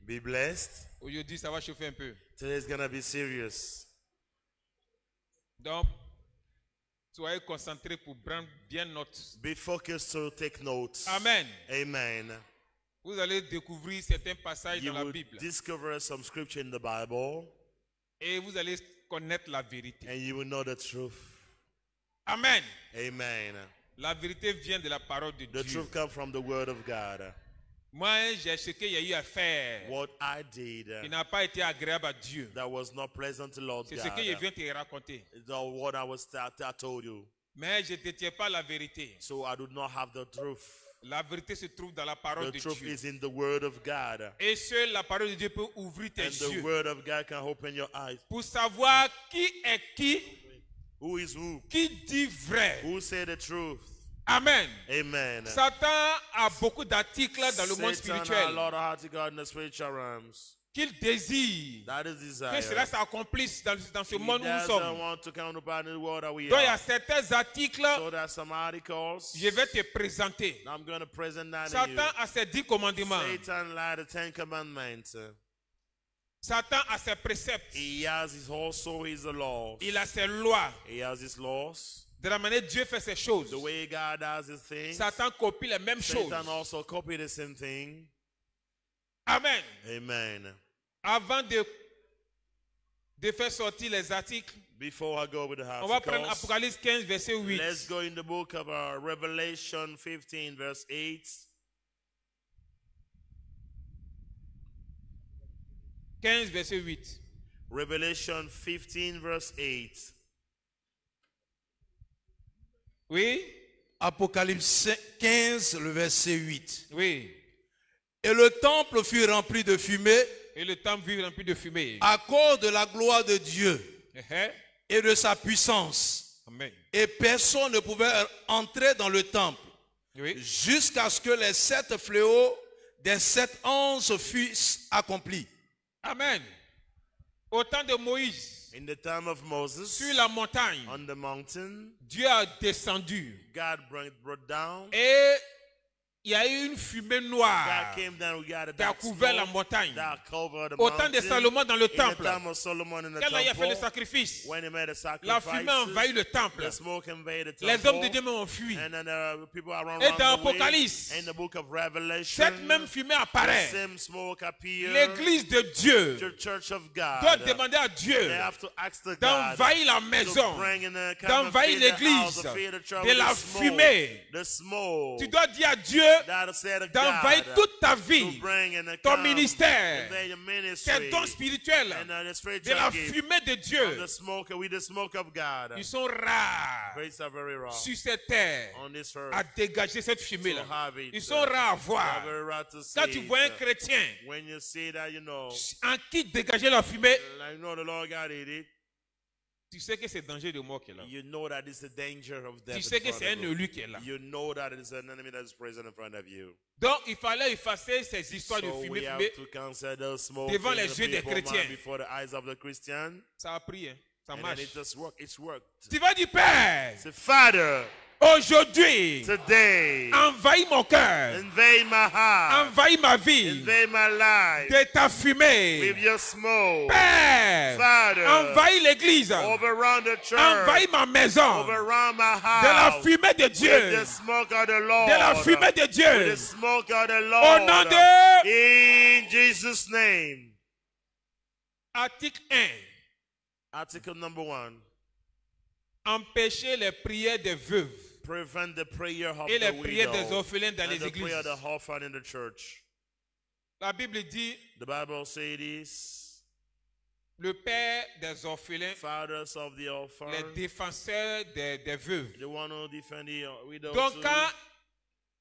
Be blessed. Aujourd'hui, ça va chauffer un peu. Today's gonna be serious. Donc, soyez concentrés pour prendre bien note. Be focused to take notes. Amen. Amen. Vous allez découvrir certains passages You dans la will Bible. discover some scripture in the Bible, Et vous allez connaître la vérité. and you will know the truth. Amen. Amen. La vérité vient de la parole de The Dieu. truth comes from the Word of God. Moi, j'ai ce qu'il y a eu à faire. What I did Qui n'a pas été agréable à Dieu. that was not pleasant to Lord C'est ce que je God. viens te raconter. What I told you. Mais je ne détiens pas la vérité. So I do not have the truth. La vérité se trouve dans la parole The de truth Dieu. is in the Word of God. Et seule la parole de Dieu peut ouvrir tes And the yeux Word of God can open your eyes. pour savoir qui est Who is who? qui dit vrai. Who say the truth? Amen. Amen. Satan a beaucoup d'articles dans le monde Satan has a spirituel lot of articles in the spiritual realms. qu'il désire That is que cela desire. s'accomplisse dans ce He monde où nous doesn't sommes. want to come upon the world that we Donc il y a are. certains articles, So there are some articles. je vais te présenter. I'm going to present that to Satan a ses 10 commandements. you. Satan lied the 10 Commandments. Satan a ses préceptes. He has also his laws. Il a ses lois. He has his laws. De la manière dont Dieu fait ses choses. The way God does his things. Satan copie les mêmes choses. Satan also copied the same thing. Amen. Amen. Avant de faire sortir les articles, Before I go with the on va prendre articles, Apocalypse 15, verset 8. let's go in the book of Revelation 15, verse 8. 15, verset 8. Revelation 15, verse 8. Oui? Apocalypse 15, le verset 8. Oui. Et le temple fut rempli de fumée Et le temple fut rempli de fumée. à cause de la gloire de Dieu et de sa puissance. Amen. Et personne ne pouvait entrer dans le temple Oui. jusqu'à ce que les 7 fléaux des 7 anges fussent accomplis. Amen. Au temps de Moïse, In the time of Moses, sur la montagne, on the mountain, Dieu a descendu. God brought down. Et il y a eu une fumée noire God came down. We got a qui a dark couvert la smoke montagne. that covered the Au temps de mountain. Salomon dans le In the temple, time of Solomon in the quand il a fait le temple, sacrifice, when he made a la fumée a envahi sacrifice, le temple. the smoke invaded the Les hommes de temple. Dieu ont fui. And then there are people around Et dans the way. Apocalypse, In the book of Revelation, cette même fumée the apparaît. same smoke appears. L'église de Dieu The church of God. doit demander à Dieu They have to ask the God d'envahir la to maison, bring in the d'envahir l'église de la fumée. The smoke. Tu dois dire à Dieu That said of d'envahir God toute ta to vie, bring in the ton ministère, invade your tes ministry, dons spirituels, and the de spiritual la gift, fumée de Dieu. the smoke with the smoke of God. Ils sont rares Grace are very raw sur cette terre on this earth. à dégager cette To fumée-là. have it. Ils sont rares à They are voir. very rare to see Quand tu vois un it. chrétien When you see that, you know, en qui dégager la fumée, like, you know the Lord God did it. tu sais que c'est danger de mort qui est là. You know that it's the danger of death. Tu in sais que front c'est of un you. élu qui est là. You know that it is an enemy that is present in front of you. Donc il fallait effacer ces histoires de So fumée, we have fumée. to consider smoke devant les in yeux the des people mind chrétiens. before the eyes of the Christian. Ça a pris, hein. Ça And then marche. it just worked. It's worked. Tu vas dire, Père, Say, Father, aujourd'hui, today, envahis mon cœur, invade my heart, envahis ma vie invade my life de ta fumée. with your smoke. Père, Father, envahis l'église, overrun the church, envahis ma maison overrun my de la house fumée de with Dieu, the smoke of the Lord, de la fumée de with Dieu. the smoke of the Au Lord. nom de In Jesus' name. article 1, Article number 1. empêcher les prières des veuves Prevent the prayer of et les the prières des widow orphelins dans and les the prayer of églises. the orphan in the church. La Bible dit, The Bible says this. le père des orphelins, Fathers of the orphan, les défenseurs des veuves. the one who defend the widow. Donc too. quand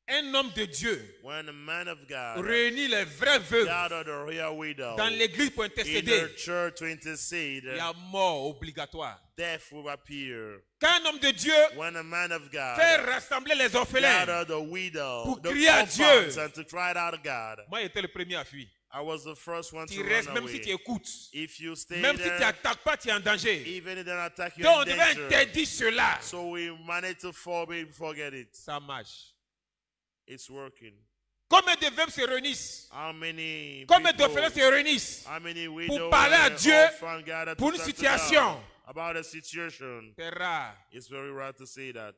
un homme de Dieu When a man of God réunit les vrais veuves gather the real widow dans l'église pour in intercéder, the church to intercede, il y a mort obligatoire. death will appear. Quand un homme de Dieu When a man of God fait rassembler les orphelins, gather the widow, pour the crier à orphans, Dieu. and to cry it out to God. moi j'étais le premier à fuir. I was the first one Tu to restes, run même si tu away. écoutes, If you stay même si tu there, n'attaques pas, tu es en danger. even if they don't attack you Donc on in devait danger. interdire cela. So we managed to forget it. Ça marche. It's working. Combien de veuves se réunissent? How many Combien people, d'orphelins se réunissent how many widows parler à and Dieu orphans gathered pour to une talk to situation? God about a situation? C'est rare. It's very rare to see that.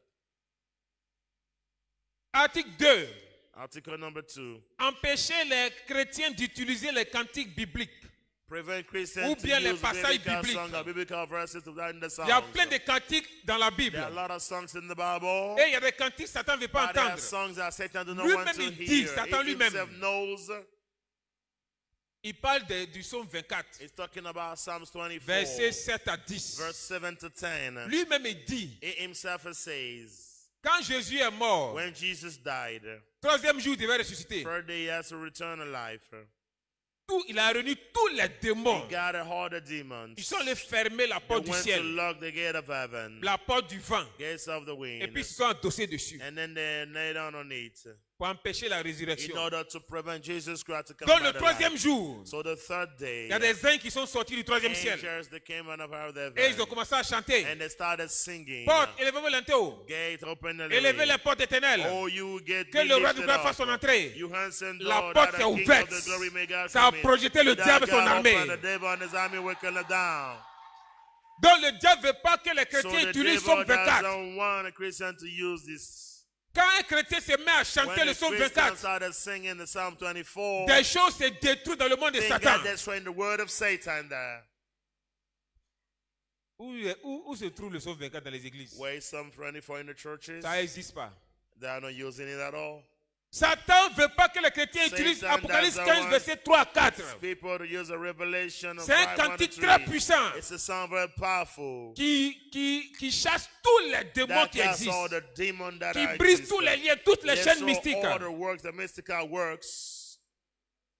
Article 2. Article number 2. Empêcher les chrétiens d'utiliser les cantiques bibliques. Prevent Christians Ou to bien les use passages biblical bibliques. songs or biblical verses to in the Il y a songs. plein de cantiques dans la Bible. There are a lot of songs in the Bible. Et il y a des cantiques que Satan ne veut pas But there are entendre. songs that Satan do not Lui-même, want to il dit, hear. Satan He lui-même. himself knows. Il parle du psaume 24, He's talking about Psalms 24, versets 7 à 10. verse 7 to 10. Lui-même, il dit, He himself says, quand Jésus est mort, when Jesus died, troisième jour, il devait ressusciter. third day he has to return to life. Il a réuni tous les démons. He gathered all the demons. Ils sont allés fermer la They porte du went to ciel, lock the gate of heaven, la porte du vent, gates of the et wind, puis ils se sont endossés dessus and then they lay down on it pour empêcher la in résurrection. order to prevent Jesus Christ to come Donc back le to troisième life. jour, So the third day, il y a des anges qui sont sortis du troisième ciel. angels that came out of heaven, Et ils ont commencé à chanter. and they started singing. Porte, élevez-vous l'entéo. Gate open and Élevez les portes éternelles. Oh, you get Que le roi du lifted gloire up. fasse son entrée. You handsome La door, porte that s'est the King ouverte. of the glory may God Ça a come in. projeté le That diable et son God armée. opened the devil and his army will kill it down. Donc le diable ne veut pas que les So chrétiens the utilisent devil Psaume 24. doesn't want a Christian to use this. Quand un chrétien se met à chanter When le the Psaume Christians 24, started singing the Psalm 24, des choses se détruisent dans le monde de they Satan. got destroying the word of Satan there. Où se trouve le Psaume 24 dans les églises? Where is Psalm 24 in the churches? Ça n'existe pas. They are not using it at all. Satan ne veut pas que les chrétiens utilisent Satan Apocalypse doesn't 15, want verset 3 à 4. People to use a revelation of C'est un 5, 1 cantique to très 3. puissant It's a song very powerful. qui chasse tous les démons That qui casts all existent, the demons that qui are brise existing. tous les liens, toutes les chaînes Destroy mystiques. all the works, the mystical works.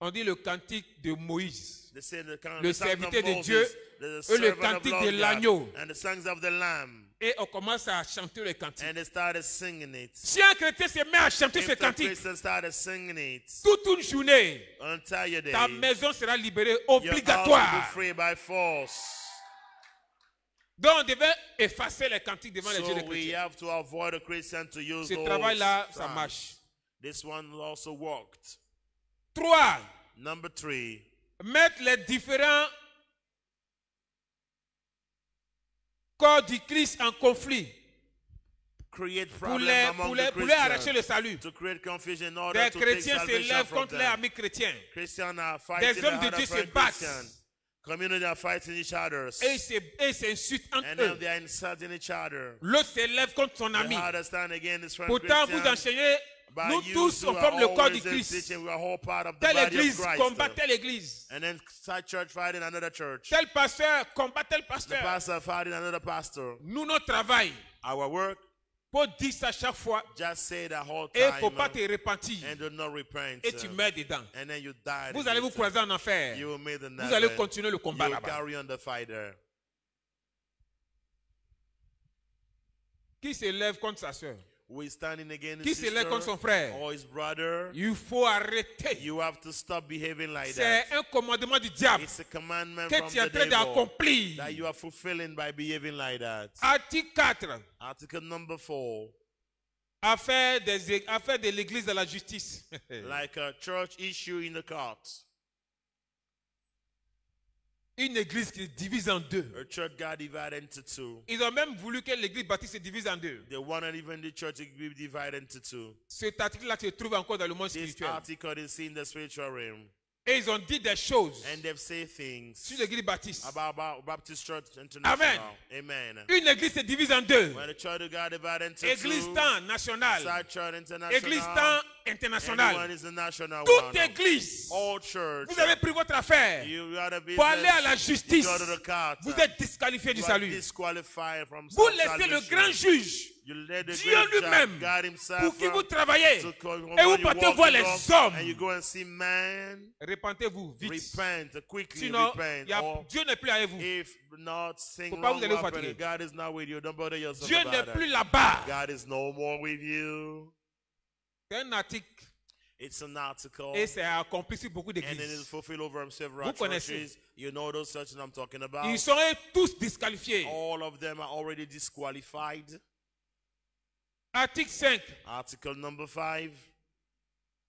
On dit le cantique de Moïse, They say the le sons of serviteur de Moses, Dieu, the et le servant of cantique Lord de God, l'agneau. and the songs of the Lamb. Et on commence à chanter le cantique. And they started singing it. Si un chrétien se met à chanter ce If the cantique, Christians started singing it, toute une journée, entire day, ta maison sera libérée your house will be obligatoire. free by force. Donc on devait effacer les cantiques devant les yeux So des we chrétiens. have to avoid a Christian to use Ce those travail-là, ça songs. marche. This one also worked. 3. Number 3, Mettre les différents corps du Christ en conflit create pour problems les, among pour the les, pour les arracher Christians, le salut. to create confusion in order Des to take chrétiens se salvation lèvent from contre les them. amis chrétiens. Christians are Des fighting hommes de other Dieu se friend battent. Christians. Community are fighting each other. Et ils s'insultent entre And then eux. they are insulting each other. L'autre se lève contre son The ami. other stand against his friend Pourtant, vous Christian. enseignez, But nous you tous, two on are forme le corps du always in Christ. teaching, we are all part of the Telle body of église Christ. combat telle église. And then start church fighting another church. Tel pasteur combat tel The pasteur. pastor fighting another pastor. Nous, notre travail, Our work, pour dire ça chaque fois, just say the whole et il ne time faut pas te repentir. and do not repent. Et tu meurs dedans. And then you die. Vous allez vous croiser en enfer. You will meet the Vous allez never. continuer le You combat will là-bas. carry on the fight there. Qui se lève contre sa soeur? Who is standing against Qui his se lève contre sister son frère? or his brother? Il faut arrêter. You have to stop behaving like C'est that. un commandement du diable It's a commandment que from tu es en the train devil d'accomplir. that you are fulfilling by behaving like that. Article 4. Article number 4. Affaire de l'église de la justice. Like a church issue in the court. Une église qui se divise en deux. A church got divided into two. Ils ont même voulu que l'église baptiste se divise en deux. They wanted even the church to be divided into two. Cet article-là se trouve encore dans le monde This spirituel. article is seen in the spiritual realm. Et ils ont dit des choses And they've said things sur l'église baptiste. about Baptist Church International. Amen. Une église se divise en deux. When the church got divided into Église two, temps national. Side Church International, Église temps and international. one is the national Toute one. église. All church. Vous avez pris votre affaire You got a business. pour aller à la justice. Go to the court. Vous êtes disqualifié du You are salut. disqualified from Vous laissez le salvation. grand juge, You let the Dieu great lui-même, judge, God himself, pour qui vous travaillez, to come et vous when you partez walk voir in les love, hommes. and you go and see man. Repentez-vous vite. Repent quickly. Sinon, Repent. Dieu n'est plus avec vous. If not, sing Faut pas wrong vous aller vous happen. fatiguer. God is not with you. Don't bother yourself Dieu about n'est that. plus là-bas. God is no more with you. C'est un article It's an article. et c'est accompli sur beaucoup And it is d'églises. fulfilled over several Vous connaissez. churches. You know those churches I'm talking about. Ils sont tous disqualifiés. All of them are already disqualified. Article 5. Article number 5.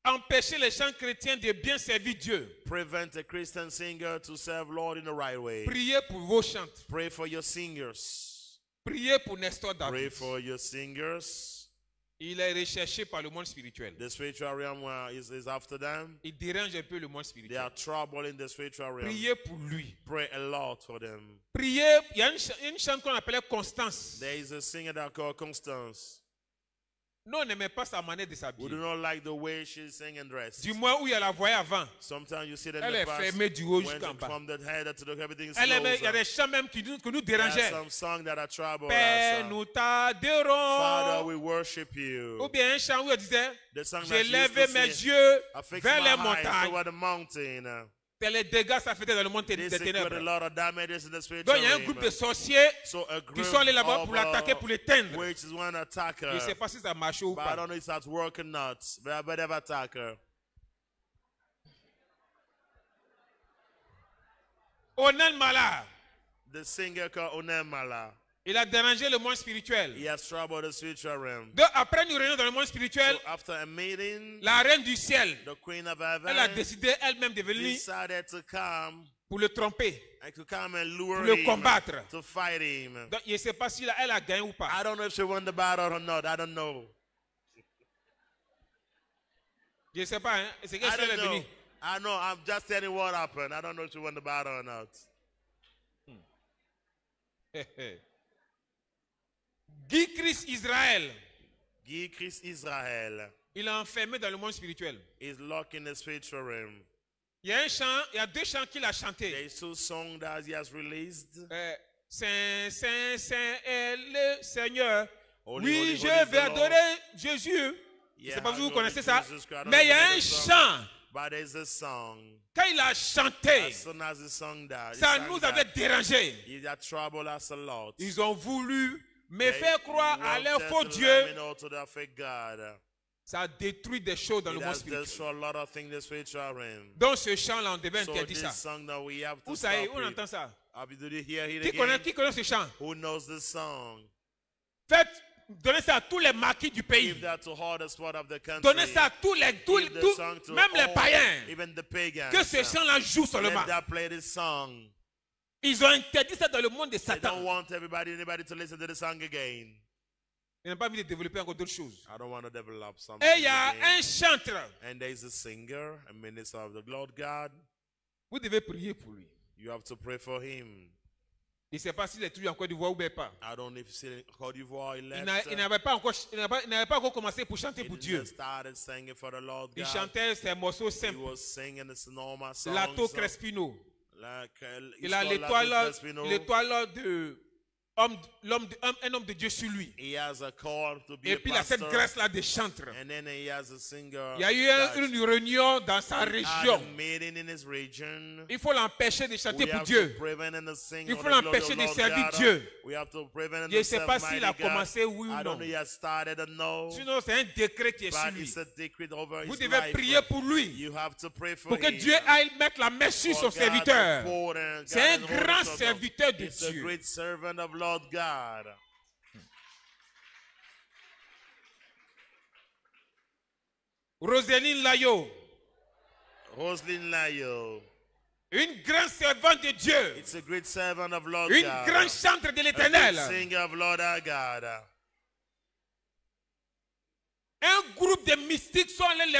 empêcher les chants chrétiens de bien servir Dieu. Prevent a Christian singer to serve Lord in the right way. Priez pour vos chantres. Pray for your singers. Priez pour Nestor Pray David. for your singers. Il est recherché par le monde spirituel. The spiritual realm is after them. Il dérange un peu le monde They spirituel. are trouble in the spiritual realm. Priez pour lui. Pray a lot for them. Priez. Il y a une chante qu'on appelait Constance. There is a singer that called Constance. Nous, on n'aimait pas sa manière de We do s'habiller. not like the way she sing and dress. Du moins où il y a la voyait avant. Sometimes you see that Elle in est the past, fermée du haut when jusqu'en bas. from the head to the everything is Elle aimait, il y a closed. des chants même qui nous There are dérangeaient. some songs that are trouble. Père, us. nous Father, t'adorons. we worship you. Ou bien un chant où elle disait, The song that j'ai she used levé to mes sing, yeux I fix vers my les eyes montagnes. toward the mountain. C'est les dégâts ça faisait dans le monde des This is a ténèbres. lot of damages in the Donc spiritual il y a un realm. groupe de sorciers So a qui group sont allés là-bas of, pour l'attaquer, pour l'éteindre. which is one attacker. Je ne sais pas si ça marche ou But I pas. don't know if that's working or not. But they've attacked her. Onen Mala, The singer called Onemala. il a dérangé le monde spirituel. He has troubled the spiritual realm. Donc après une réunion dans le monde spirituel, So after a meeting, la reine du ciel, the Queen of elle a Heaven décidé elle-même de venir decided to come pour le tromper, and to come and lure pour le him, combattre. to fight him. Donc je ne sais pas si elle a gagné ou pas. I don't know if she won the battle or not. I don't know. Je ne sais pas, hein. C'est I qu'elle don't est know. venue. I know. I'm just telling what happened. I don't know if she won the battle or not. Guy Christ Israël, Guy Christ Israel il est enfermé dans le monde spirituel. is locked in the spiritual realm. Il y a un chant, il y a deux chants qu'il a chantés. There is two songs that he has released. Saint, Saint, Saint est le Seigneur. Holy, Oui, holy, je holy is vais the Lord. adorer Jésus. Je ne Yeah, sais pas si vous holy connaissez ça. Jesus Christ. I don't Mais il y a know un the song, chant. But there's a song. Quand il a chanté, As soon as the song died, he ça sang nous that. avait dérangé. He had troubled us a lot. Ils ont voulu me They faire croire à leur wanted faux to Dieu. let me know to their fake God. Ça a détruit des choses dans It le monde has spirituel. destroyed a lot of things in the spiritual realm. Donc ce chant-là, on devait So interdire this ça. song that we have to Où ça est? stop Où on it. entend ça? Did you hear it Qui again? connaît ce chant? Who knows this song? Faites, donnez ça à tous les maquis du pays. Give that to hardest part of the country. Donnez ça à tous les, Give the song to même les all, païens. even the pagans. Que ce chant-là joue seulement. Let that play this song. Ils ont interdit ça dans le monde de They don't Satan. want anybody to listen to the song again. Ils n'ont pas envie de développer encore d'autres choses. I don't want to develop something. Et il y a again. un chanteur. And there's a singer, a minister of the Lord God. Vous devez prier pour lui. You have to pray for him. Je ne sais pas s'il est toujours en Côte d'Ivoire ou bien pas. I don't know if he's in Côte d'Ivoire. He Il left. n'avait pas encore commencé pour chanter He pour didn't Dieu. started singing for the Lord Il God. chantait ses morceaux He simples. was singing this normal songs. Lato Crespino. Like, Il a it's called Lato Crespino. l'étoile de un homme de Dieu sur lui. He has a call to be Et a puis il a cette pastor. grâce-là de chantre. And then he has a singer. Il y a eu that une réunion dans sa had région. a meeting in his region. Il faut l'empêcher de chanter We pour have Dieu. to prevent and to sing Il on faut the glory of l'empêcher de Lord servir God. Dieu. We have to prevent and Je ne to sais serve pas s'il a mighty God. commencé, oui ou I non. don't know he has started or no. Sinon, c'est un décret qui est sur But lui. it's a decree over Vous his devez life. prier pour lui. You have to pray for Pour que him. Dieu aille mettre la main sur son For God to serviteur. pour and C'est un God and grand hold us up. serviteur de It's a Dieu. great servant of Lord God. Roseline Layo, Roselyne Layo. une grande servante de Dieu. It's a great servant of Lord Une God. grande chantre de A great l'Éternel. singer of Lord our God. Un groupe de mystiques sont allés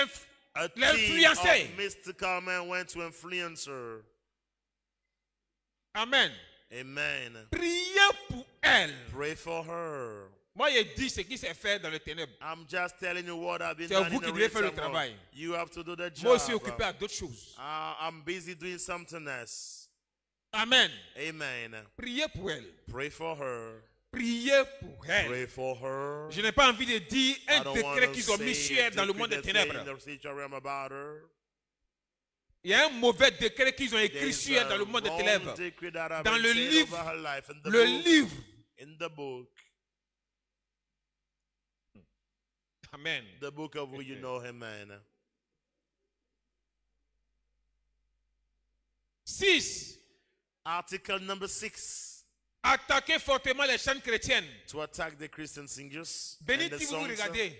A team l'influencer. of mystical men went to influence her. Amen. Amen. Priez pour elle. Pray for her. Moi, je dis ce qui s'est fait dans le ténèbre. I'm just telling you what I've been C'est doing vous in qui the devez faire le recent months. travail. You have to do the job. Moi aussi occupé à d'autres choses. I'm busy doing something else. Amen. Amen. Priez pour elle. Pray for her. Priez pour elle. Pray for her. Je n'ai pas envie de dire I un don't décret want qu'ils to ont mis say sur a elle dans le decree monde des that's saying ténèbres. in the spiritual realm about her. Il y a un mauvais décret qu'ils ont There écrit is sur elle a dans le monde des wrong ténèbres. decree that have Dans been le said livre, over her life, in the Le book. livre. In the book. Amen. The book of who you know him, man. 6. Article number 6. Attaquer fortement les chaînes chrétiennes. To attack the Christian singers. Béni and the si vous songs. regardez.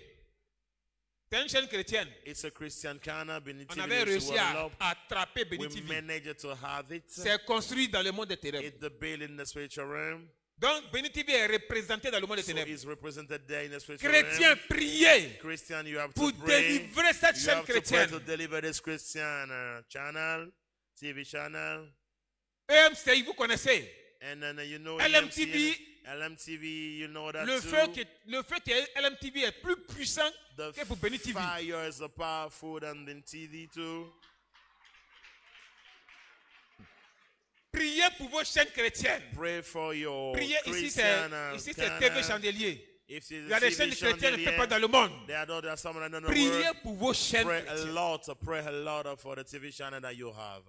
C'est une chaîne chrétienne. It's a Christian Cana. On avait réussi à attraper Béni We TV. managed to have it. C'est construit dans le monde des ténèbres. It's the build in the spiritual realm. Donc, Béni TV est représenté dans le monde des So ténèbres. it's represented there in the spiritual Chrétiens, realm. priez Christian, you have pour to pray. délivrer cette You chaîne have to pray chrétienne. to deliver this Christian channel, TV channel. EMCI, vous connaissez. And then you know LMTV, LMTV, you know that le too. feu qui est LMTV est plus puissant The que pour Béni TV. fire is powerful than the TV too. Priez pour vos chaînes chrétiennes. Pray for your Priez ici, Christian c'est channel. TV Chandelier. If it's Il y a des chaînes TV chrétiennes chandelier, quelque part dans le monde. there are some in the Priez world. pour vos chaînes Pray chrétiennes. pray a lot for the TV channel that you have.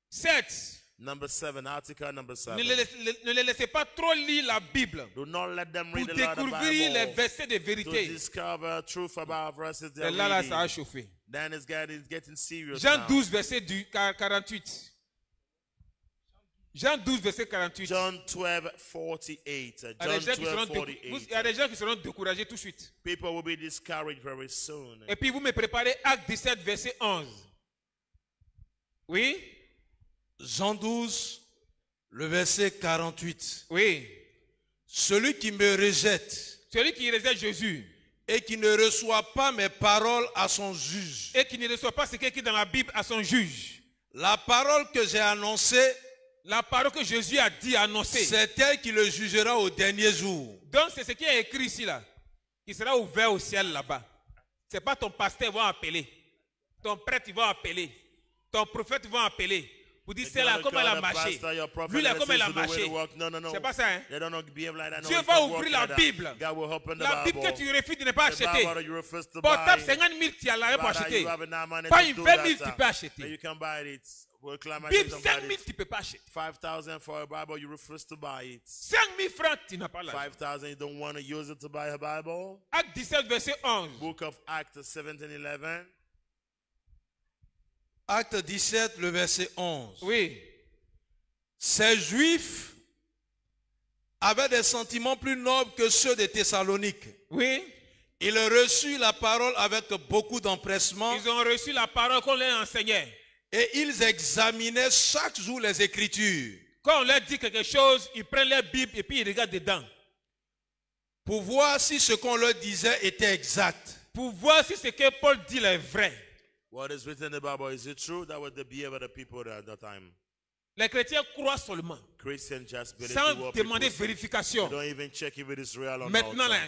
7. Number 7, article number 7. Ne les laissez pas trop lire la Bible Do not let them pour read a lot of découvrir les Bible versets de to vérité. discover truth about verses they're Et là, ça a reading. chauffé. Then it's getting serious Jean now. 12, verset 48. Jean 12, verset 48. John 12:48. Il y a John des gens qui seront 12:48. il y a des gens qui seront découragés tout de suite. People will be discouraged very soon. Et puis vous me préparez Acte 17, verset 11. Oui? Jean 12, le verset 48. Oui. Celui qui me rejette Celui qui rejette Jésus et qui ne reçoit pas mes paroles à son juge. et qui ne reçoit pas ce qui est écrit dans la Bible à son juge. La parole que j'ai annoncée, La parole que Jésus a dit, annoncée. c'est elle qui le jugera au dernier jour. Donc c'est ce qui est écrit ici là, qui sera ouvert au ciel là-bas. C'est pas ton pasteur va appeler, ton prêtre va appeler, ton prophète va appeler. Vous dites c'est là comme elle a marché. Lui là comme elle a marché. C'est pas ça hein. Dieu va ouvrir la Bible. La Bible que tu refuses de ne pas acheter. Portable 50 000 tu as l'arrêt pour acheter. Pas une 20 000 tu peux acheter. Bible 5 000 tu peux pas acheter. 5,000 for a Bible, you refuse to buy it. 5 000 francs tu n'as pas l'argent. 5,000, you don't want to use it to buy a Bible. Acte 17 verset 11. Book of Acts 17:11. Acte 17, le verset 11. Oui. Ces Juifs avaient des sentiments plus nobles que ceux de Thessalonique. Oui. Ils reçurent la parole avec beaucoup d'empressement Ils ont reçu la parole qu'on leur enseignait. et ils examinaient chaque jour les Écritures Quand on leur dit quelque chose, ils prennent leur Bible et puis ils regardent dedans. pour voir si ce qu'on leur disait était exact. Pour voir si ce que Paul dit est vrai. What is written in the Bible, is it true? That was the behavior of the people at that time. Les chrétiens croient seulement, Christians just believe sans what demander people say. vérification. They don't even check if it is real or Maintenant, not. là,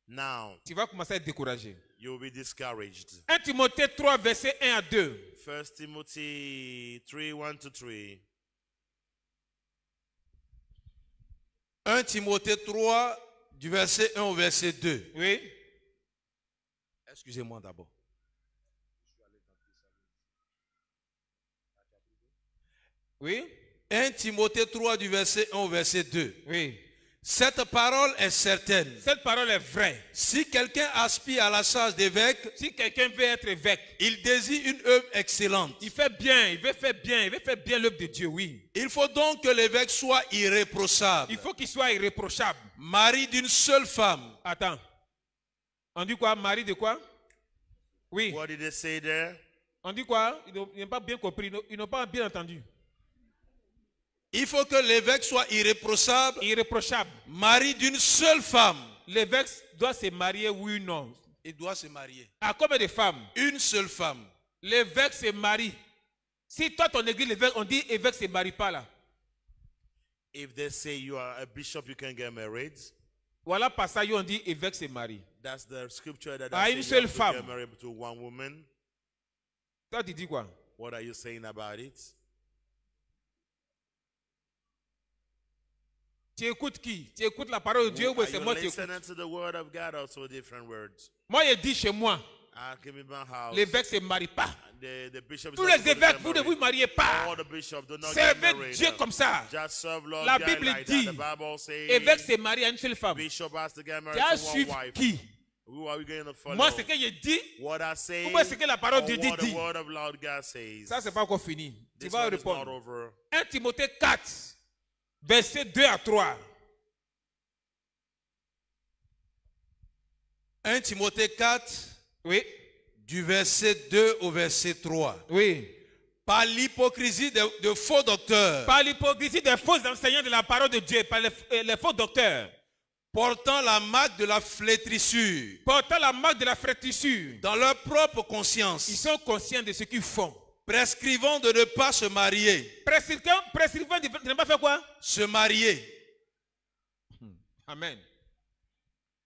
Now, tu vas commencer à être découragé. you will be discouraged. 1 Timothée 3, verset 1 à 2. 1 Timothy 3:1-3. 1 Timothée 3, du verset 1 au verset 2. Oui. Excusez-moi d'abord. Oui. 1 Timothée 3, du verset 1 au verset 2. Oui. Cette parole est certaine. Cette parole est vraie. Si quelqu'un aspire à la charge d'évêque, Si quelqu'un veut être évêque, il désire une œuvre excellente. il fait bien, il veut faire bien, il veut faire bien l'œuvre de Dieu, oui. Il faut donc que l'évêque soit irréprochable, Il faut qu'il soit irréprochable. mari d'une seule femme, Attends. On dit quoi? Mari de quoi? Oui. What did they say there? On dit quoi? Ils n'ont pas bien compris, ils n'ont pas bien entendu. Il faut que l'évêque soit irréprochable, Irréprochable. mari d'une seule femme. L'évêque doit se marier, oui ou non? Il doit se marier. À combien de femmes? Une seule femme. L'évêque se marie. Si toi, ton église, l'évêque, on dit évêque se marie pas là. If they say you are a bishop, you can get married. Voilà passage où on dit évêque se marie. That's the scripture that À I une say seule you have to femme. get married to one woman. Toi, tu dis quoi? What are you saying about it? Tu écoutes qui? Tu écoutes la parole de Dieu ou Are c'est you moi qui écoute? listening to the word of God or to different words? Moi, je dis chez moi, Give me my house. l'évêque ne se marie pas. The bishop is Tous not les supposed to évêques, get vous ne married. vous mariez pas. All the bishops do not get Servez married. Dieu comme ça. Just serve Lord La God Bible like dit, that. The Bible says évêque se marie à une seule femme. bishop has to get Tu married as to one suivi wife. qui? Who are we going to follow? Moi, ce que je dis, What I say, ou bien ce que la parole or de Dieu what the dit. word of Lord God says. Ça, c'est pas encore fini. Tu This vas one is not répondre. over. 1 Timothée 4, verset 2 à 3. 1 Timothée 4, Oui. du verset 2 au verset 3. Oui. Par l'hypocrisie de faux docteurs, Par l'hypocrisie des faux enseignants de la parole de Dieu, par les faux docteurs, portant la marque de la flétrissure portant la marque de la flétrissure, dans leur propre ils conscience, sont conscients de ce qu'ils font. prescrivant de ne pas se marier. Prescrivant de ne pas faire quoi? Se marier. Amen.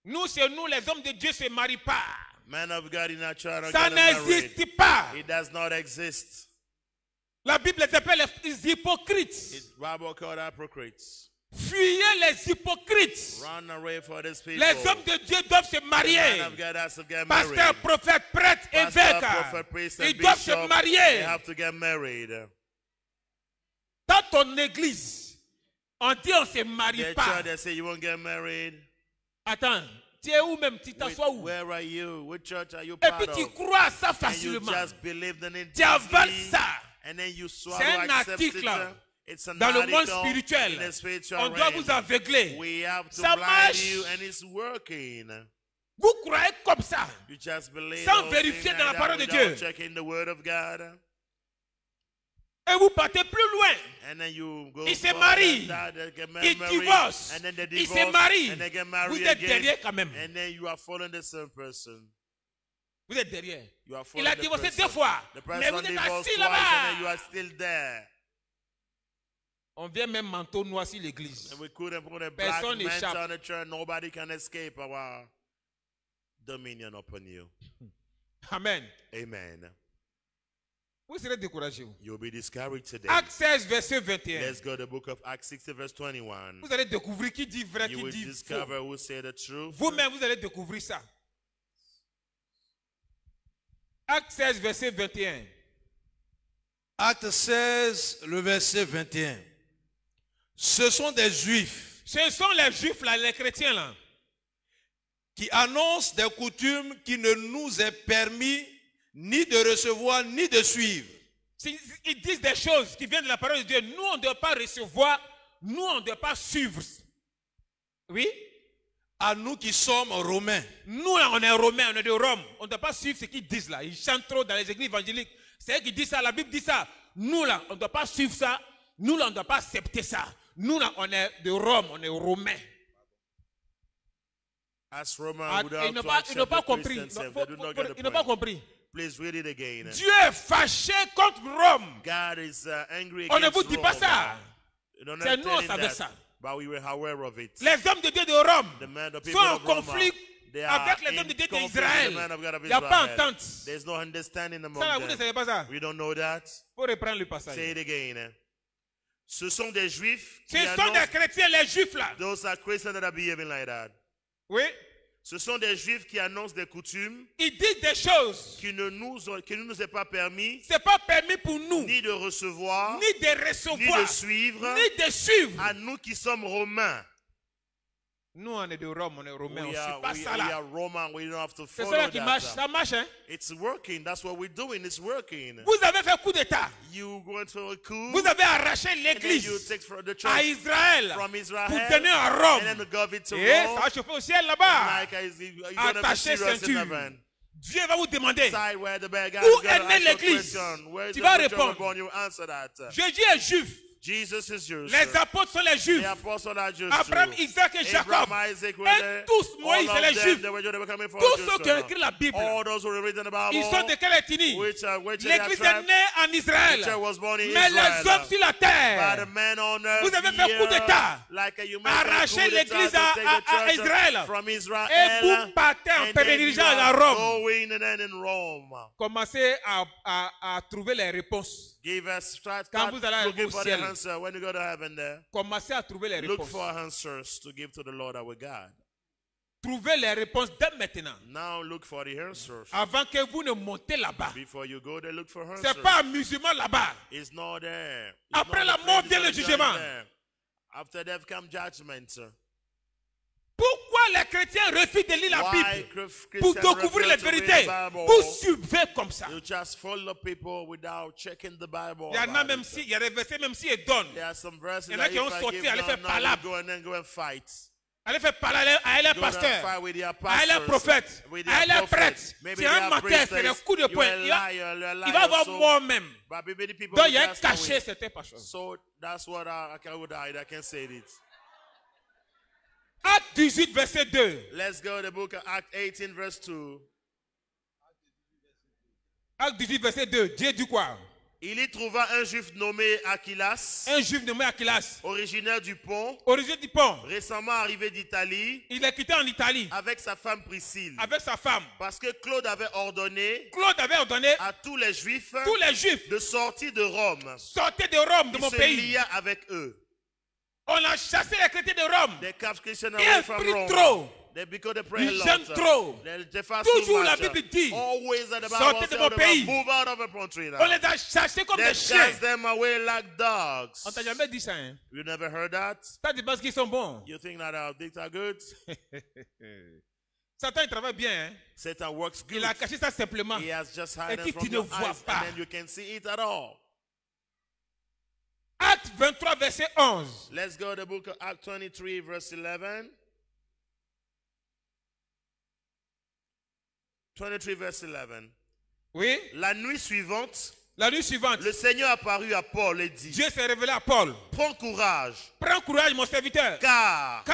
Nous, c'est nous, les hommes de Dieu, ne se marient pas. Man of God in our church Ça n'existe pas. It does not exist. La Bible les appelle les hypocrites. It's Bible called hypocrites. Fuyez les hypocrites. Run away for these people. Les hommes de Dieu doivent se The marier. man of God has to get Pasteur, married. prophète, prêtre, Pastor, évêque. prophet, priest, and Ils doivent se bishop, they marier. have to get married. Dans ton église, on dit on ne se marie The pas. church, they say you won't get married. Attends, tu es où même? Tu t'assois où? Where are you? Which church are you Et part puis tu of? crois à ça And you facilement. just believe in it Tu avales easily, ça. and then you swallow, C'est un accept article it. It's an dans le monde article spirituel. in the spiritual On doit realm. vous aveugler. We have to Ça blind marche. you, and it's working. Vous croyez comme ça. You just believe Sans those vérifier things dans la like that parole de without Dieu. checking the word of God. Et vous partez plus loin. And then you go Ils se further marient. than that, they get Ils married, divorcent. and then they Ils se divorce, marient. and they get Vous married êtes again, derrière quand même. and then you are following the same person. Vous êtes derrière. You are Il following a the divorcé person. deux fois. The Mais vous person êtes divorced assis twice, and then you là-bas. are still there. On vient même manteau noir sur l'église. And we couldn't put a black Personne mantle n'échappe. on the church. Nobody can escape our dominion upon you. Amen. Amen. Vous serez découragé. You'll be discouraged today. Acte 16, verset 21. Let's go to the book of Acts 60, verse 21. Vous allez découvrir qui dit vrai, You qui will dit faux. discover who say the truth. Vous-même, vous allez découvrir ça. Acte 16, verset 21. Acte 16, le verset 21. Ce sont des Juifs Ce sont les juifs là, les chrétiens là, qui annoncent des coutumes qui ne nous est permis ni de recevoir ni de suivre. Ils disent des choses qui viennent de la parole de Dieu. Nous, on ne doit pas recevoir, nous, on ne doit pas suivre. Oui? À nous qui sommes romains. Nous, là, on est romains, on est de Rome. On ne doit pas suivre ce qu'ils disent là. Ils chantent trop dans les églises évangéliques. C'est eux qui disent ça, la Bible dit ça. Nous, là, on ne doit pas suivre ça. Nous, là, on ne doit pas accepter ça. Nous, là, on est de Rome, on est romains. As Roman, Ils n'ont pas compris. Ils n'ont pas compris. Please read it again. Dieu est fâché contre Rome. God is angry On ne against vous dit pas Rome. ça. You're not C'est nous, on telling savait that, ça. but we were aware of it. Les hommes de Dieu de Rome The people sont en of Rome, conflit they are avec les in hommes de Dieu conflict with d'Israël. the man of God of Il n'y a pas Israel. entente. There's no understanding among Ça, là, vous ne them. savez pas ça. We don't know that. Il faut reprendre le passage. Say it again. Ce sont des Juifs qui Ce sont des annoncent, chrétiens, les juifs là. those are Christians that are behaving like that. Oui. Ce sont des Juifs qui annoncent des coutumes Ils disent des choses. qui ne nous est pas permis Ce n'est pas permis pour nous ni de recevoir, ni de ni recevoir, de suivre ni de suivre. à nous qui sommes romains. Nous, on est de Rome, on est romains, on ne We suit pas ça are là. Roman, we don't have to C'est follow cela qui marche. that. Ça marche, hein. It's working. That's what we're doing. It's working. Vous avez fait coup d'état. You go into a coup, Vous avez arraché and then you l'église take from the à church Israël from Israel, pour donner à Rome. and then give it to Et Rome. ça va chauffer au ciel là-bas. Like, you're going to be Attachez serious in ceinture. heaven. Dieu va vous demander. Side where the bad guy Où is est gonna née ask you a l'église? question. Where is Tu the vas church répondre. born? You answer that. Jésus est juif. Jesus is Jewish. Les apôtres sont les juifs. The apostles are Jews Abraham, too. Isaac et Jacob. Abraham, Isaac were Et there. tous, Moïse All et les of them, juifs. they were coming from Tous ceux qui ont Jerusalem. écrit la Bible. All those who were written the Bible. Ils sont de quelle ethnie? Which L'église est née en Israël. The church was born in Mais Israel. les hommes sur la By the terre, men on earth vous avez fait here, coup d'état. like you made Arracher a coup d'état l'église to à take the church Israël. from Israel, Et vous partez en and then pèlerinage you à are Rome. going and then in Rome. Commencez à trouver les réponses. Start Quand vous allez looking au for the ciel. answer when you go to heaven there. Commencez à trouver les Look réponses. for answers to give to the Lord our God. Trouvez les réponses dès maintenant. Now look for the answers. Avant que vous ne montez là-bas. Before you go there, look for answers. C'est pas amusement là-bas. It's not there. It's Après not la there. mort It's vient not le jugement. there. After death come judgment. Pourquoi les chrétiens refusent de lire la Why Bible Christians pour découvrir les refuse to read vérités? the Bible? Vous suivez comme ça. You just follow people without checking the Bible. Il y en a about même it. si, il y a des versets même si ils donnent. There are some verses Il y en a that qui ont if I sorti, give allez them faire now, palabre. you go and then go and fight. Allez faire parler à elle Go pasteur, and fight with your à elle pastors, prophète, with à your elle prêtre. prophets. Maybe C'est they un are matin, c'est priestess. le coup de You poing. a Il liar, you're a va liar. avoir So, mort même. but many people Donc will il y a cast caché away. certaines personnes. So that's what I can say it. Acte 18, verset 2. Let's go to the book of Acts 18, verse 2. Acte 18, verset 2. Dieu dit quoi? Il y trouva un juif nommé Aquilas, Un juif nommé Aquilas, originaire du Pont, originaire du Pont. récemment arrivé d'Italie, Il est quitté en Italie avec sa femme Priscille. avec sa femme. Parce que Claude avait ordonné Claude avait ordonné à tous les juifs tous les juifs de sortir de Rome. sortez de Rome, de Il mon se pays. lia avec eux. On a chassé les chrétiens de Rome. They kept Christians Ils away from prient Rome. trop. Because they pray a Ils lot. jeûnent trop. They fast Toujours too la much. Bible dit, Always the Bible sortez de says mon they pays. move out of a country now. On les a chassés comme They des chiens. chase them away like dogs. On t'a jamais dit ça, hein? You never heard that? T'as des bases qui sont bons. You think that our dicks are good? Satan, il travaille bien, hein? Satan works good. Il a caché ça simplement. He has just Et hidden que from tu ne your vois eyes, pas. and then you can see it at all. Acte 23, verset 11. Let's go to the book of Acts 23, verse 11. 23, verse 11. Oui. La nuit suivante, La nuit suivante, le Seigneur apparut à Paul et dit, Dieu s'est révélé à Paul. prends courage, Prends courage, mon serviteur. Car,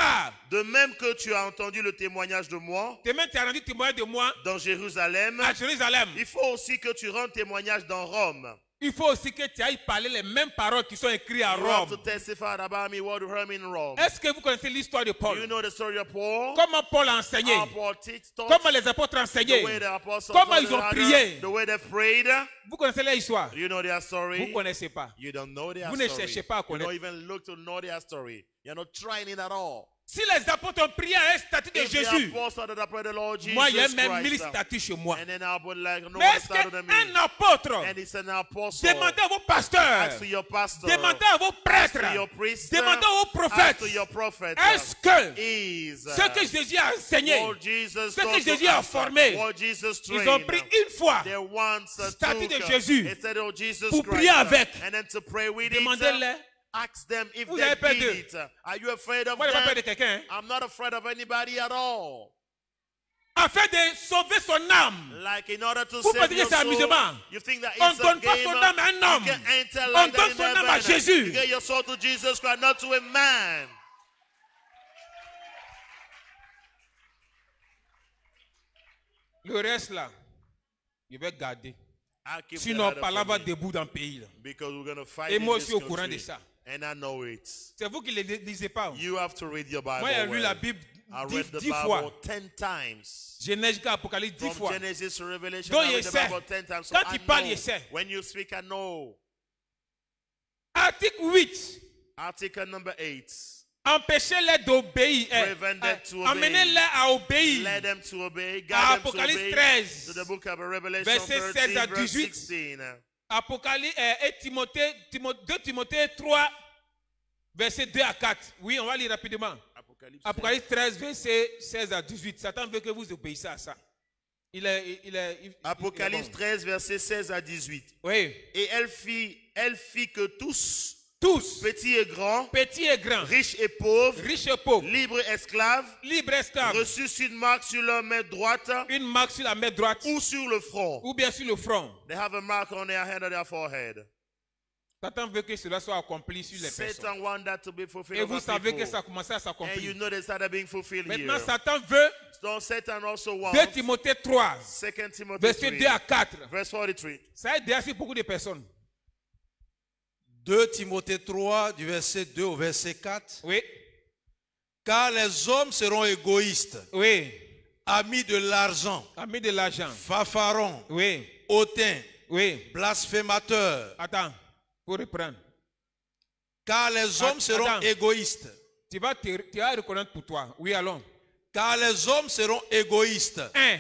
de même que tu as entendu le témoignage de moi demain tu as rendu témoignage de moi dans Jérusalem, à Jérusalem. il faut aussi que tu rendes témoignage dans Rome. Il faut aussi que tu ailles parler les mêmes paroles qui sont écrites à You have to Rome. testify about me what you heard me in Rome. Est-ce que vous connaissez l'histoire de Do Paul? you know the story of Paul? Comment Paul a enseigné? How Paul taught, Comment les apôtres ont the enseigné? way the apostles Comment taught ils ont the prié? the way they prayed. Vous connaissez l'histoire? Do you know their Vous story? ne connaissez pas. You don't know their Vous ne story. cherchez pas à You connaître. don't even look to know their story. You're not trying it at all. Si les apôtres ont prié à un statut de If the Jésus, apostles that pray the Lord Jesus moi, il y a même 1000 Christ, statuts chez moi. and then I would like no Mais one est-ce started than me. qu'un apôtre, And it's an apostle. demandez à vos pasteurs, Ask to your pastor. demandez à vos prêtres, Ask to your priest. demandez à vos prophètes, Ask to your prophet. est-ce que Is ce que Jésus a enseigné, what Jesus ce que taught Jésus us, a formé, what Jesus ils ont trained. pris une fois They once statut took de Jésus instead of Jesus pour Christ, prier avec. and then to pray with it. Demandez-les. Ask them if Vous they avez peur did d'eux? it. Are you afraid of Moi, je n'ai pas peur de them? quelqu'un, hein. I'm not afraid of anybody at all. Afin de sauver son âme. Like in order to Vous save pensez que your c'est soul, amusement? you think that On it's ne a donne pas game? son âme à un You homme. can enter On like that donne in son âme à heaven. Jésus. You get your soul to Jesus Christ, not to a man. Le reste là, je vais garder. I'll keep the Sinon, other par là for va me, debout dans le pays. Là. because we're going to fight Et in moi this aussi au courant de country. ça. And I know it. C'est vous qui ne le lisez pas. You have to read your Bible. Moi, j'ai lu well. la Bible I 10 read the 10 Bible fois. 10 times. Genèse jusqu'à Apocalypse 10 From fois. Genesis to Revelation, Donc, I il read the sait. Bible 10 times. So Quand I il parle, know. il sait. When you speak, I know. Article 8. Article number 8. Empêchez-les d'obéir. Prevent them to obey. Amenez-les à obéir. Let them to obey. À Guide them to Apocalypse obey. 13. To the book of Revelation Verset 13, 16 à verse 18. 16. Apocalypse et Timothée, 2 Timothée 3, verset 2 à 4. Oui, on va lire rapidement. Apocalypse 13, verset 16 à 18. Satan veut que vous obéissiez à ça. Apocalypse 13, verset 16 à 18. Oui. Et elle fit que tous, Petits petits et grands, et grands, riches et pauvres, riches et pauvres, libres et esclaves, libres et esclaves, reçussent une marque sur leur main droite une marque sur la main droite ou sur le front. ou bien sur le front. They have a mark on their hand or their forehead. Satan veut que cela soit accompli sur les personnes. Satan wants that to be fulfilled. Et vous over savez que people. ça a commencé à And you s'accomplir. know they started being fulfilled Maintenant, here. Satan veut So Satan also wants 2 Timothée 3, 2 Timothy verset 3, 2 à 4. verse 43. Ça aide assez beaucoup de personnes. 2 Timothée 3, du verset 2 au verset 4. Oui, Car les hommes seront égoïstes, oui. amis de l'argent, Amis de l'argent. fanfarons, Oui, hautains, oui. blasphémateurs. Attends, pour reprendre. Car les hommes seront Attends. égoïstes. Tu vas reconnaître pour toi. Oui, allons. Car les hommes seront égoïstes, 1,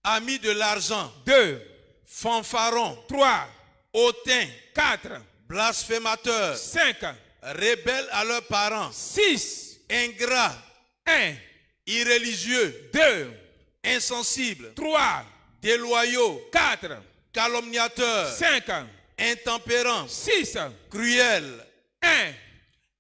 amis de l'argent, 2, fanfarons, 3, hautains, 4, blasphémateurs, 5, rebelles à leurs parents, 6, ingrats, 1, irréligieux, 2, insensibles, 3, déloyaux, 4, calomniateurs, 5, intempérants, 6, cruels, 1,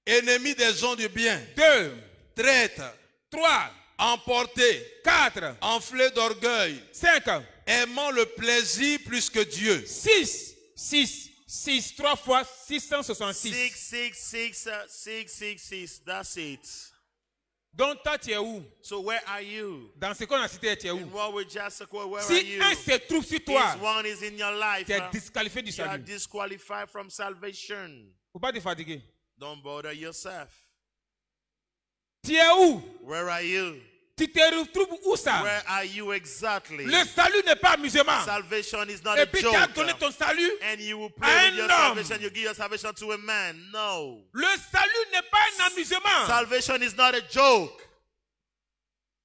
ennemis des gens du bien, 2, traîtres, 3, emporté, 4, enflé d'orgueil, 5, aimant le plaisir plus que Dieu. 6, 3 fois 666. 666. That's it. Donc toi, tu es où? So where are you? Dans ce qu'on a cité, tu es où? In what we just said, where are Si you? un se trouve sur toi, If one is in your life, tu es disqualifié du you are salut. disqualified from salvation. Il ne faut pas te fatiguer. Don't bother yourself. Tu es où? Where are you? Tu te retrouves où ça? Where are you exactly? Le salut n'est pas amusement. Salvation is not Et a puis tu as joke. donné ton salut. And you will à play with un your homme. salvation. You give your salvation to a man. No. Le salut n'est pas un amusement. Salvation is not a joke.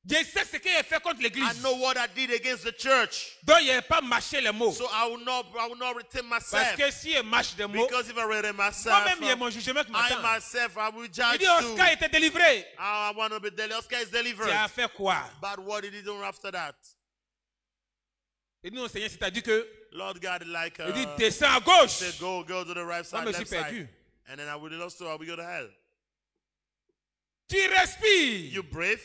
Je sais ce qu'il a fait contre I l'église. know what I did against the church. Donc il n'a pas marché les mots. So I will not retain Parce myself. que si il marche des mots, Because if I retain myself, moi-même il y a mon jugement qui I m'attend. myself, I will Il judge dit too. Oscar était délivré. I want to be delivered. Oscar is Tu delivered. as fait quoi? But what did he do after that? Et nous, Seigneur, c'est-à-dire que Lord God, like, il dit descends à gauche. said, go to the right Moi, side, je me suis left side. perdu. And then I would lost to, I will go to hell. Tu respires. You breathe.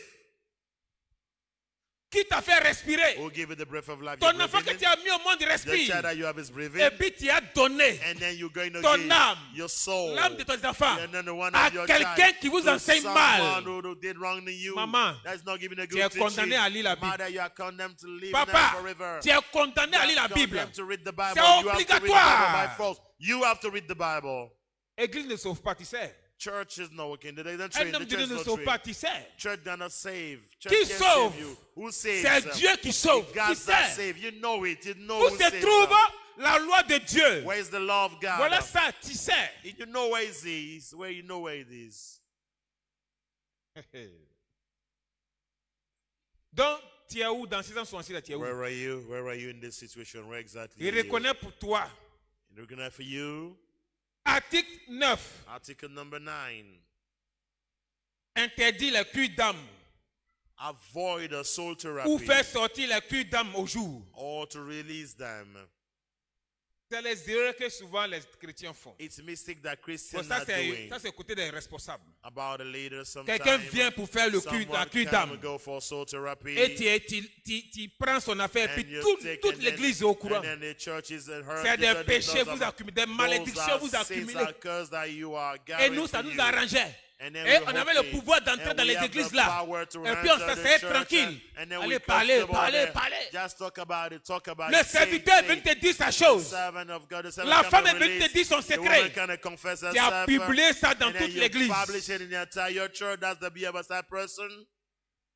Qui t'a fait respirer? Who give you the breath of life? Ton You're enfant que breathing tu as mis au monde in. The respire. child that you have is breathing. Et puis tu as donné And then you're going to ton give âme, your soul. l'âme de tes enfants, And then the one à of your quelqu'un child qui vous to enseigne someone mal. who did wrong to you. Maman, That's not giving a tu good es teaching. condamné à lire la Bible. Mother, you are condemned to live in Papa, hell forever. tu es condamné à You lire la are Bible. condemned to read the Bible. C'est You have to read the Bible by obligatoire. force. You have to read the Bible. Église ne sauve pas, tu sais. Church is not working. They don't Un train. homme The de Dieu church ne not sauve train. pas, tu sais. Church cannot save. Church Qui can't sauve? save you. Who saves? C'est Dieu qui sauve. It's Tu God that sais. save. You know it. You know Où who se saves trouve them. la loi de Dieu? Where is the law of God? Voilà ça, tu sais. You know where it is. Where you know where it is. Donc, tu es où dans 666 là, tu es où? Where are you? Where are you in this situation? Where exactly? Il are you? reconnaît pour toi. Looking at for you. Article 9. Article number 9. Interdit les culs d'âme. Avoid a soul Ou therapy. faire sortir les culs d'âme au jour. Or to release them. C'est les erreurs que souvent les chrétiens font. It's a mistake that Bon, Christians ça, are doing. c'est le côté des responsables. About a leader sometimes. Quelqu'un vient pour faire le cul, la Someone culs can d'âme. go for soul therapy. Et tu prends son affaire, And puis you take toute and l'église est then- au courant. and then the church is hurt. C'est des Those péchés are- vous accumulez, des those malédictions are vous sins, accumulez. are curses that you are Et gathering nous, ça for nous you. arrangeait. And then Et we're on avait le hoping, pouvoir d'entrer and dans we les have églises the là. power to Et puis on enter the s'asseyait church, tranquille. and then Allez we parler, comfortable parler, there. parler. Just talk about it, talk about Le it. say it, serviteur say vient it. te dire sa The chose. servant of God, the servant La can femme be est venue te released. dire son The secret. woman can confess Tu as herself. publié ça dans And then toute you l'église. publish it in the entire church. That's the be about that person.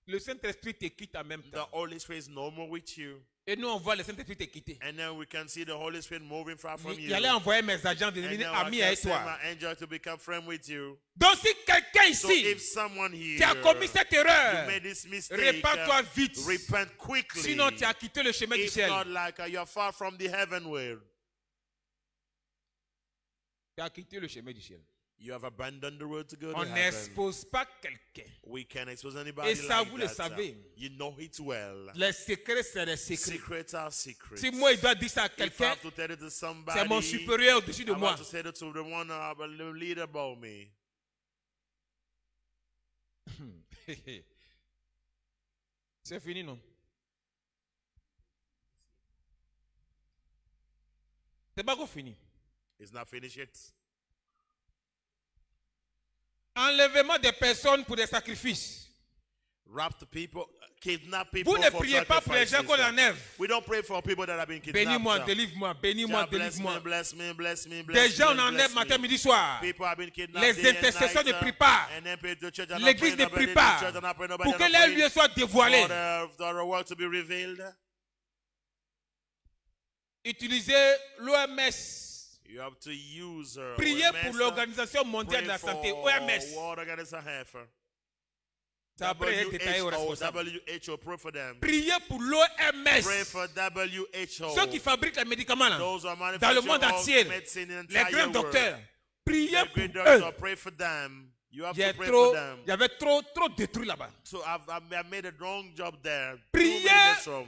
Le Saint-Esprit te quitte en même The temps. Holy Spirit is no more with you. Et nous, on voit le Saint-Esprit te quitter. And then we can see the Holy Spirit moving far from you. Il allait envoyer mes agents And devenir then I amis can avec send toi. my angel to become friend with you. Donc si quelqu'un So ici, if someone here tu as commis cette you erreur, made this mistake, répands-toi vite. repent quickly. Sinon, tu as quitté le chemin du If ciel. not, like you're far from the heavenward. Tu as quitté le chemin du ciel. You have abandoned the road to go to On heaven. n'expose pas quelqu'un. We can expose anybody Et ça, like vous le that. savez. You know it well. Les secrets, c'est des secrets. Secrets are secrets. Si moi, il doit dire ça à If I quelqu'un, have to tell it to somebody, c'est mon supérieur au-dessus de I moi. want to say it to the one the leader above me. C'est fini, non? C'est pas encore fini. It's not finished yet. Enlèvement des personnes pour des sacrifices. Rapt people, kidnap people Vous ne for priez pas pour les gens qu'on sacrifices. enlève. We don't pray for people that have been kidnapped. Bénis-moi, délivre-moi, bénis-moi, God bless délivre-moi. me, bless me, bless me, Des bless gens me, on enlève bless matin, me. midi, soir. People have been kidnapped Les day and intercesseurs night, ne prient pas. and then the church are not L'église praying, ne prie pas. the church are not praying, Pour nobody que are not les praying. lieux soient dévoilés. For the world to be revealed. Utilisez l'OMS. You have to use Priez OMS, pour l'Organisation mondiale de la santé, OMS. World Organization Health. C'est après être détaillé aux responsables. WHO, pray for them. Priez pour Pray l'OMS. for WHO. Ceux qui fabriquent les médicaments là, Those who are dans le manufacturing monde all entier, medicine in the les entire grands world. docteurs, priez The pour great eux. doctor, pray for them. You have Il y to pray trop- for them. il y avait trop détruit là-bas. So I made a wrong job there. Priez Too many days from.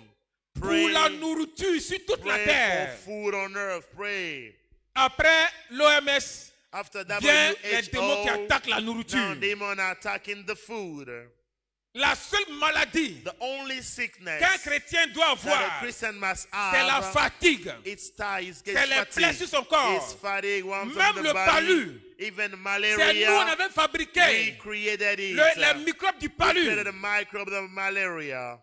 Pour Pray, la nourriture sur toute la pray terre. for food on earth. Pray. Après l'OMS, After vient les démons qui WHO, attaquent la now nourriture. demons are attacking the food. La seule maladie The only sickness qu'un chrétien doit that a avoir, Christian must c'est la have, fatigue. it's tired, C'est les plaies sur son corps. It's fatigue, one Même from le the body, palu. even C'est nous, on malaria. avait We fabriqué created it. les microbes du We palu. created the microbe of malaria.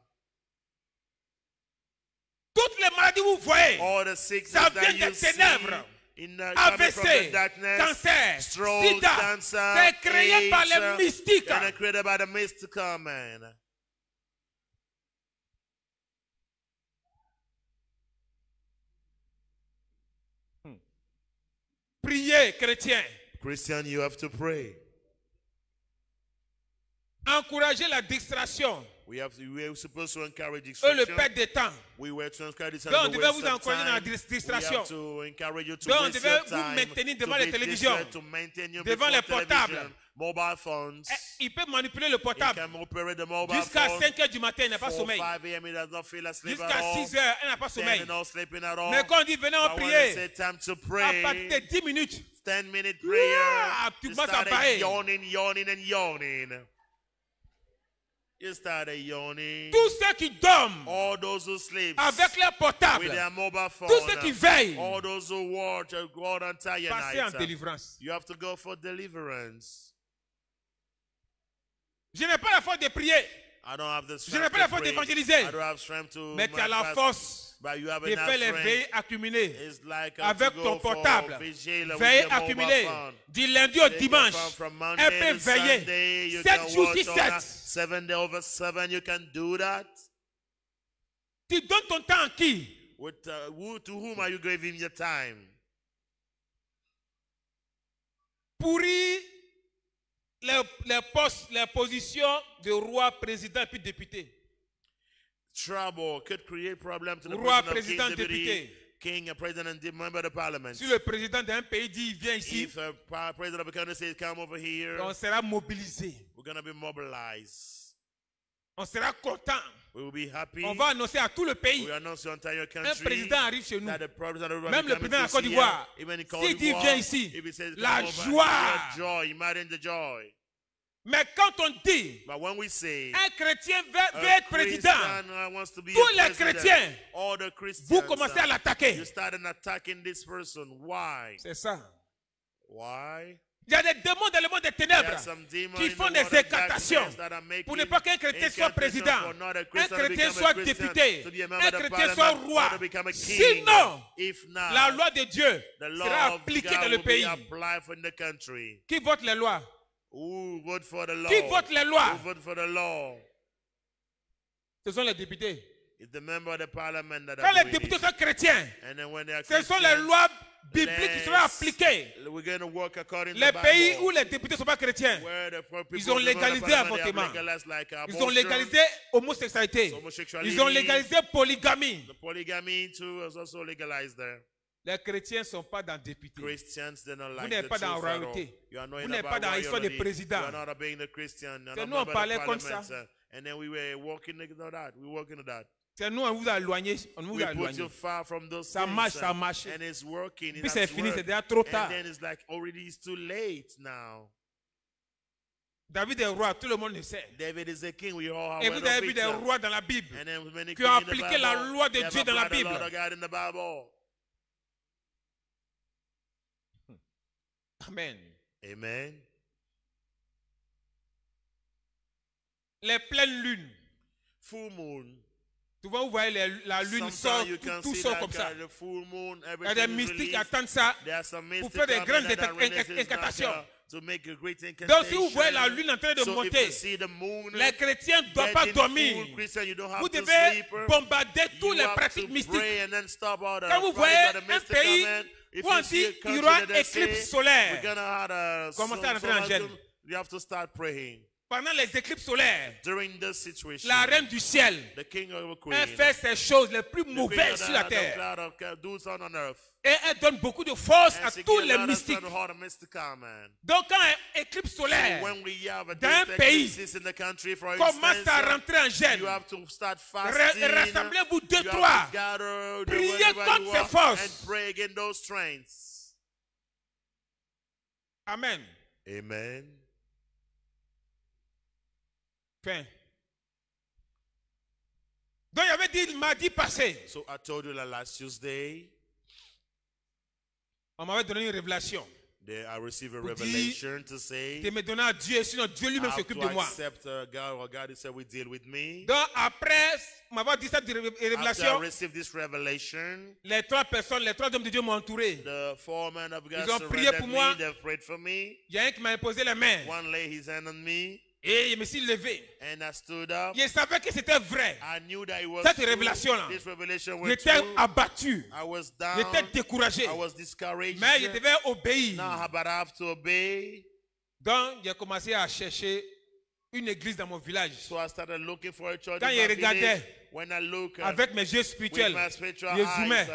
Toutes les maladies que vous voyez, All the sickness ça that vient you des see ténèbres. in the, coming from the AVC, darkness, cancer, stroke, sida, cancer, c'est créé par AIDS, les mystiques. and created by the mystical man. Priez, chrétiens. Christian, you have to pray. Encouragez la distraction. We are supposed to encourage Eux, le distraction. perte de temps. We were to encourage this Donc, on and the devait waste vous of encourager dans la time. distraction. We have to encourage you to Donc, on waste devait your vous time, maintenir to devant be les télévisions, distracted, to maintain you devant before les television, portables. mobile phones. Il peut manipuler le He portable. can operate the mobile Jusqu'à phone. 5 heures du matin, il n'a pas 4, sommeil. 5 a.m. he does not feel asleep at Jusqu'à all. 6 heures, il n'a pas Then sommeil. he's not sleeping at all. Mais quand on dit venez en But when prier, it's say time to à pray, partir de 10 minutes, 10-minute prayer, tu you commences à started bailler. yawning and yawning. You started yawning. Tous ceux qui dorment All those who sleep avec leur portable, with their mobile phone, tous ceux qui veillent, all those who watch go out entire passez en night. délivrance. You have to go for deliverance. Je n'ai pas la force de prier, I don't have the je n'ai strength pas la to force pray. d'évangéliser, I don't have strength to mais tu as la fast, force but you have de enough faire les strength. veilles accumulées It's like avec to go ton for portable. vigil with Veille your mobile accumulée phone. du lundi au Take dimanche. your phone from Elle Monday peut to veiller Sunday. You 7 can jours watch sur all that. 7. 7 days over 7, you can do that. Tu donnes ton temps à qui? With, to whom are you giving your time? Pourri les postes, les positions de roi, président et puis député. Trouble could create problem to the Roi, president, président, king, deputy, député. king, a president, and member of the parliament. Si le président d'un pays dit il vient ici, If a president of a country says come over here, on sera mobilisé. we're going to be mobilized. On sera content. We will be happy. On va annoncer à tout le pays. We announce to entire Un country président arrive chez nous. that the president of Même le président de la Côte d'Ivoire, s'il dit viens ici, la joie. Joy, imagine the joy. Mais quand on dit But when we say un chrétien veut a être président, Christian wants to be tous a les president, chrétiens, all the Christians, vous commencez à l'attaquer. you started attacking this person. Why? C'est ça. Why? Il y a des démons dans le monde des There ténèbres are some demons qui in font the des world of incantations darkness that are making pour ne pas qu'un chrétien soit incantations président, for not a un Christian to chrétien become soit a Christian, député, to be a member un of the chrétien soit parliament, roi. or to become a king. Sinon, If not, la loi de Dieu the sera law of appliquée God dans le will be pays. applied in the country. Qui vote les lois? Who vote for the law? Qui vote les lois? Who vote for the law? Ce sont les députés. It's the member of the parliament that Quand are les doing députés it. sont chrétiens, And then when they are ce sont les Christians, lois bibliques qui seront appliquées. we're going to work according to Les the pays Bible. où les députés ne sont pas chrétiens, Where the people ils ont of the légalisé parliament, they have l'avortement. legalized like Ils ont abortion, légalisé l'homosexualité. homosexuality. Ils ont légalisé polygamie. The polygamy too is also legalized there. Les chrétiens ne sont pas dans députés. Christians, they don't Vous like n'êtes the pas dans la truth at all. royauté. You are not Vous in n'êtes about pas dans l'histoire des royalty. présidents. You are not being a Christian. You are C'est not nous, on member of the parlait comme parliament, ça. And then we were working on that. We were working on that. C'est nous, on vous a éloigné. On vous We a put éloigné. you far from those Ça things. marche, ça marche. And it's working. Puis It c'est has fini, c'est worked. déjà trop tard. And then it's like already it's too late now. David est roi, tout le monde le sait. David is a king. We all Et have vous avez vu des rois dans la Bible And then many qui ont kings in the appliqué la Bible, loi de they have Dieu dans la applied the law Bible. of God in the Bible. Amen. Amen. Les pleines lunes. Full moon. Souvent, vous voyez la lune sort, Sometimes you can tout see sort that comme ça. the full moon, Il y a des everything is mystiques qui released. attendent ça. There are some pour mystics faire des coming grandes that are releasing incantations. to make a great Donc, si vous incantation. voyez la lune en train de So if monter, you see the moon, les chrétiens ne doivent pas getting dormir. full, Christian, you don't have Vous to devez sleep. bombarder toutes You les have pratiques to mystiques. pray and then stop all the Quand vous practice voyez of the un mystical pays man. If où on you see a dit qu'il y country aura that they éclipse say, solaire, we're gonna have a commencez à rentrer en gêne. you have to start praying. Pendant les éclipses solaires, During this situation, la reine du ciel, the king of the queen, elle fait ces choses les plus the queen mauvaises of sur la the terre. cloud of God, do so on earth. Et elle donne beaucoup de force à And she tous gives les out a mystiques. son heart of mystical man. Donc, quand un éclipse So solaire when we have a dans un distinct pays crisis in the country, for commence instance, à rentrer en gêne, you have to start fasting. rassemblez-vous deux, You trois. have to gather Priez wherever contre you ces are forces. and pray against those strengths. Amen. Amen. Fin. dit mardi passé, So I told you that last Tuesday, on m'avait donné une révélation. there I received a Pour dire revelation to say, de me donner à Dieu, sinon Dieu I lui-même have s'occupe to de moi. accept God, or God said, will deal with me. Donc après m'avoir dit cette After I révélation, received this revelation, les trois personnes, les trois hommes de Dieu m'ont entouré. the four men of God Ils ont prié surrendered pour me, moi. they prayed for me. Il y a un qui m'a imposé les mains. One laid his hand on me, Et je me suis levé. and I stood up. Je savais que c'était vrai. I knew that it was Cette true. révélation-là, This revelation went J'étais true. abattu. I was down. J'étais découragé. I was discouraged. Mais je devais obéir. Now, but I have to obey. Donc, j'ai commencé à chercher une église dans mon village. So I started looking for a church Quand in je my regardais village. When I look avec mes yeux with spirituels, my spiritual les eyes, zoomais,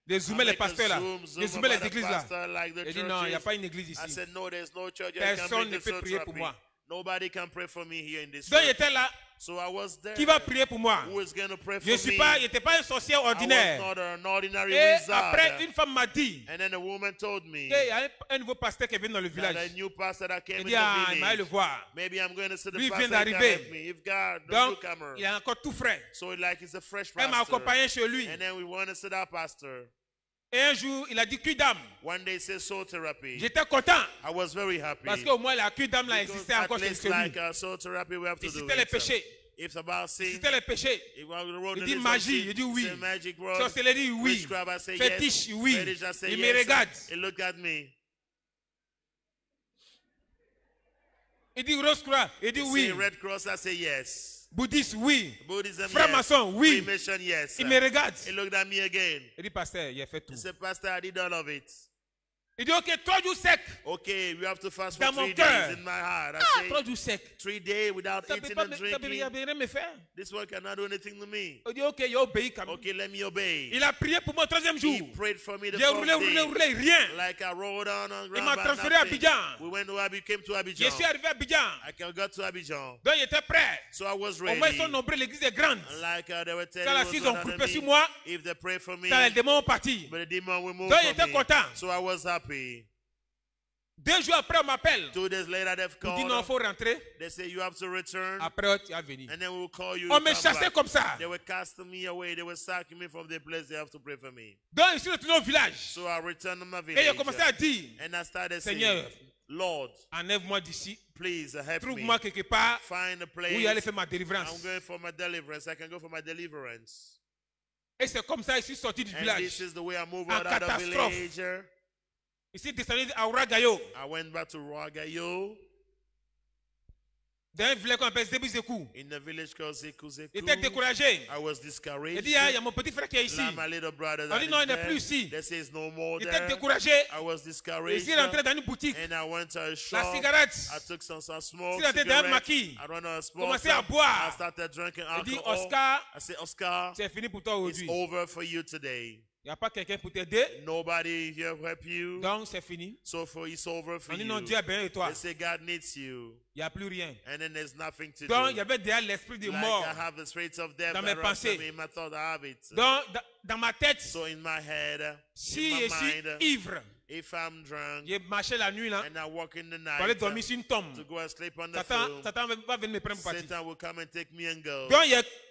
les zoomais, les I make a pasteurs là, zoom les zoomais, les about the églises là. pastor, like the J'ai dit non, il n'y a churches. pas une église I ici. said, no, there's no church. You can't Personne make ne the peut church prier pour happy. moi. Nobody can pray for me here in this Donc, church. j'étais là. So I was there. Qui va prier pour moi? Who is going to pray for Je me? n'étais pas un sorcier I was ordinaire. not an ordinary Et wizard. après, une femme m'a dit And then a woman told me qu'il y a un nouveau pasteur qui est venu dans le that village. a new pastor that came Il in dit, ah, the il m'a allé le village. voir. Maybe I'm going to see the Lui pastor vient that can d'arriver. help me. If God, the Donc, newcomer. il est encore tout frais. So like it's a fresh Elle m'a pastor. accompagné chez lui. And then we want to see that pastor. Et un jour, il a dit Cuidam. One day say soul therapy. J'étais content. I was very happy. Parce qu'au moins, la Cuidam là Because existait at encore chez least lui. like soul therapy we have to Il do citait les it. péchés. It's about sin. Il citait les péchés. If I wrote Il the dit list of magie. sin, Il dit oui. say magic word. Sorcellerie, oui. Witchcraft, I say Fétiche, yes. oui. Fetish, I say Il yes. me regarde. He look at me. Il dit Rose-Croix. Il dit He oui. say Red Cross, I say yes. Bouddhiste, oui. Buddhism, Franc-maçon, yes. oui. Freemason, yes. Il me regarde. He looked at me again. Il dit Pasteur, il a fait tout. He said, Pastor, I did all of it. Il dit Ok, 3 jours secs. Okay, we have to fast for Dans 3 mon cœur. days in my heart. I Ah, say, 3 jours secs. 3 days without Ça ne peut eating pas and ça peut drinking. rien me faire. This one cannot do anything to me. Il dit Ok, il a obéi quand même. Okay, let me obey. Il a prié pour moi le 3e He jour. prayed for me the J'ai roulé, first day. rien. Like I rolled on Il ground. m'a but transféré à nothing. Abidjan. We went to Abidjan, came to Je Abidjan. suis arrivé à Abidjan. I got to Abidjan. Donc il était prêt. So I was Au moins, ils ready. sont nombreux, l'église est grande. Like they were telling Quand la us fille what ont under coupé me, sur moi, if they pray for me, quand les démons ont parti. but the demon will move Donc il for était me. content. So I was happy. 2 jours après, on m'appelle. 2 days later, they've Il dit non, il called. faut rentrer. They say you have to return, Après, tu vas venir. and then we will call you. On to me come chassait back. comme ça. They were casting me away. They were sacking me from the place. They have to pray for me. Donc je suis retourné au village. So I returned to my Et j'ai village, commencé à dire, and I started Seigneur, saying, Lord, enlève-moi d'ici. please help me. Trouve-moi quelque part Find a où il allait place. faire ma délivrance. I'm going for my deliverance. I can go for my deliverance. Et c'est comme ça que je suis sorti du And village. this is the way I move En out of the catastrophe. village. Je suis descendu à Ouragayo. I went back to Ragayo Dans un village qu'on appelle Zebizekou. in the village called Zekuzeku. Il était découragé. I was Il discouraged. dit, ah, il y a mon petit frère qui est ici. Like my little brother On that dit is non, il n'est there. plus ici. They say it's no more Il était there. découragé. I was Il discouraged. s'est rentré dans une boutique. And I went to a La shop. cigarette. I took some smoke. Il était dans un Cigarette. maquis. I ran a smoke. Commençait à boire. I started drinking Il dit, alcohol. Oscar, I said, Oscar, c'est fini pour toi it's aujourd'hui. over for you today. Il n'y a pas quelqu'un pour t'aider. Nobody here help you. Donc c'est fini. So for it's over for On dit you. non, Dieu a besoin de toi. They say God needs you. Il n'y a plus rien. And then there's nothing to Donc il y do. avait déjà l'esprit de Like mort. I have the spirits of death dans that mes runs in pensées. me. In my thought, I have it. Donc dans ma tête, So in my head, si in je my suis mind, ivre, if I'm drunk je marchais la nuit là, and I walk in the pour aller night dormir sur une to tombe. go and sleep on the Satan, floor, Satan va venir me prendre pour partir. Satan will come and take me and go. Donc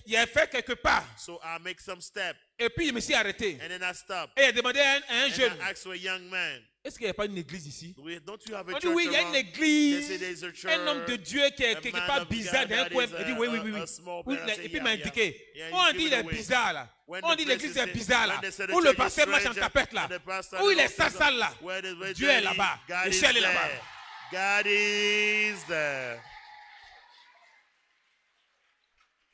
il a fait quelque part. So I make some step Et puis je me suis arrêté. and then I stop. Et il a demandé à un And jeune, I ask for a young man, est-ce qu'il n'y a pas une église ici? don't you have a On dit church oui, il y a une around? They église. say there's a church. Un homme de Dieu qui est A quelque man part of bizarre God dans un that coin. is Il dit oui, oui, oui. a oui. small Oui, place. I say, et puis il yeah, m'a yeah. indiqué. Yeah, On you dit give il it est away. bizarre là. When On the dit place l'église is est said- bizarre là. when they say the Où le church is pasteur marche en strange, tapette là. and the pastor Où il knows est sale là. where the- Dieu est là-bas. God Le is ciel est là-bas. there. God is there.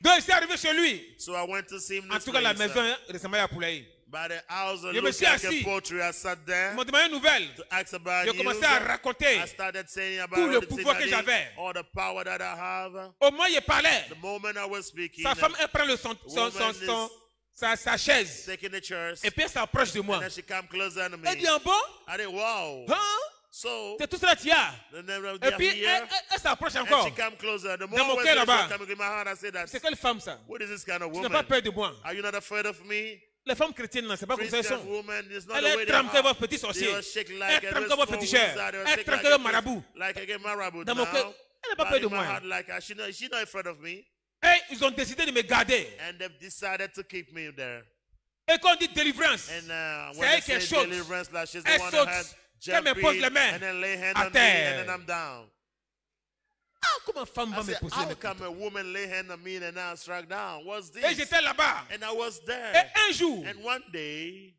Donc il s'est arrivé chez lui. So I went to see him En this tout cas, la place, maison ressemblait à Poulaï. by the house Je me looked suis like a assis. poultry. I sat Ils there m'ont demandé une nouvelle. to ask about J'ai news. commencé à raconter. I started saying about tout le all the things pouvoir I que did, j'avais. all the power that I have. Au moins, il parlait. The moment I was speaking, Sa femme, elle prend sa chaise. taking the chairs, Et puis elle s'approche de moi. and then she come closer to me. Elle dit, en bon? I did, wow. Hein? So, C'est tout cela qu'il y a. and then Et they're puis here, elle s'approche and encore. she come closer. The mon more cœur words là-bas. coming in my heart, I say that, C'est quelle femme ça? what is this kind of Tu n'as pas woman? peur de moi. Are you not afraid of me? Les femmes chrétiennes, là, c'est pas comme ça elles Christian sont. woman is not Elle the way est they trempe comme are. un petit sorcier. They will shake Elle like est a trempe comme un small féticheur. wizard. They will Elle shake trempe like comme un a marabout. like a marabout Dans mon cœur, now. elle n'a pas But peur de in my moi. heart, like, she not afraid of me. Et ils ont décidé de me garder. And they've decided to keep me there. Et quand on dit délivrance, And c'est when elle they qui say saute. deliverance, like she's the Elle one saute. that had Qu'elle me pose les mains and then lay hand à on me, and terre. then I'm down. Ah, comment femme I va me said, poser how les come a woman lay hand on me and now I'm struck down? What's Et this? j'étais là-bas. And I was Et there. un jour, And one day,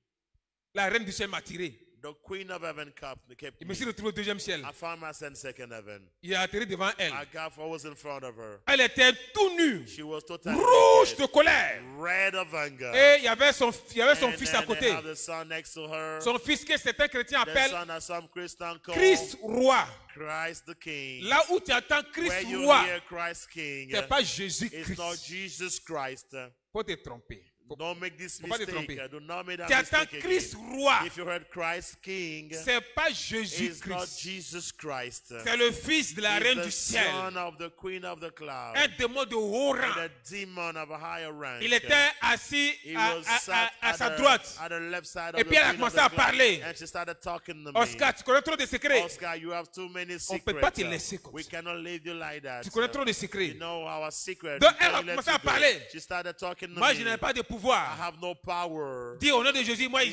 la reine du ciel m'a tiré. the queen of heaven kept Je me me. suis retrouvé au deuxième ciel. I found myself in second heaven. Il a atterri devant elle. I was in front of her. Elle était tout nue, She was totally rouge naked, de colère. red of anger. Et il y avait son And fils then à côté. they have the son next to her. Son fils que certains chrétiens The appellent son that some Christian call Christ roi. Christ the King. Là où tu entends Where Christ you roi, hear Christ King, c'est pas it's not Jésus-Christ. Jesus Christ. Faut te tromper. Don't make this Faut pas te mistake. tromper. Do not make that Tu entends mistake Christ again. roi, If you heard Christ King, c'est pas it's not Jésus-Christ. Jesus Christ. C'est le fils de la It's reine the du ciel. son of the queen of the cloud. Un démon de haut And rang. a demon of a higher rank. Il était assis He à was sat sa at droite. the left side Et of the puis elle a queen of commencé the à cloud. parler. And she started talking to me. Oscar, tu connais trop de secrets. Oscar, you have too many On peut pas te secrets. laisser comme We ça. cannot leave you like that. Tu connais trop de You secrets. know our secret. Donc We elle a can't let commencé you à go. parler. She started talking to Moi, me. je n'avais pas de I pouvoir. have no power. Dis au nom de Jésus, moi, In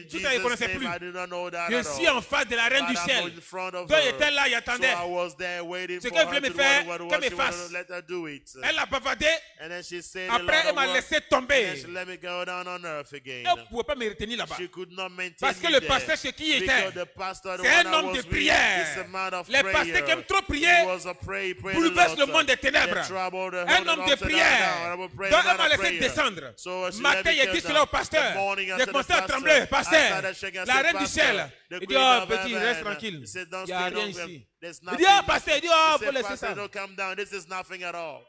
tout ça, je ne Jesus' connaissais name, plus. I do not know that Je at suis all. en face de la reine But du I'm ciel. in front of Donc il her. était là, il So attendait. I was there waiting Ce for qu'elle her voulait to me faire, do what qu'elle me she wanted fasse. to let her do it. Elle a bavardé. And then she said a Après, lot elle of m'a words. laissé And then tomber. she let me go down on earth again. Elle ne pouvait pas me retenir là-bas. She could not maintain Parce que me le there. pasteur chez qui il était, Because the pastor, the c'est one un that homme was de with, prière. is a man of Les prayer. pasteurs qui aiment trop He prier was a pray bouleverse le monde des ténèbres. Un homme de prière. Donc elle m'a laissé descendre. Matin, il a dit cela au pasteur. J'ai commencé à trembler. Pasteur, la reine du ciel. Il dit, oh petit, reste tranquille. Il n'y a rien ici. Il dit, oh pasteur, il dit, oh, faut laisser ça. Don't come down. This is nothing at all.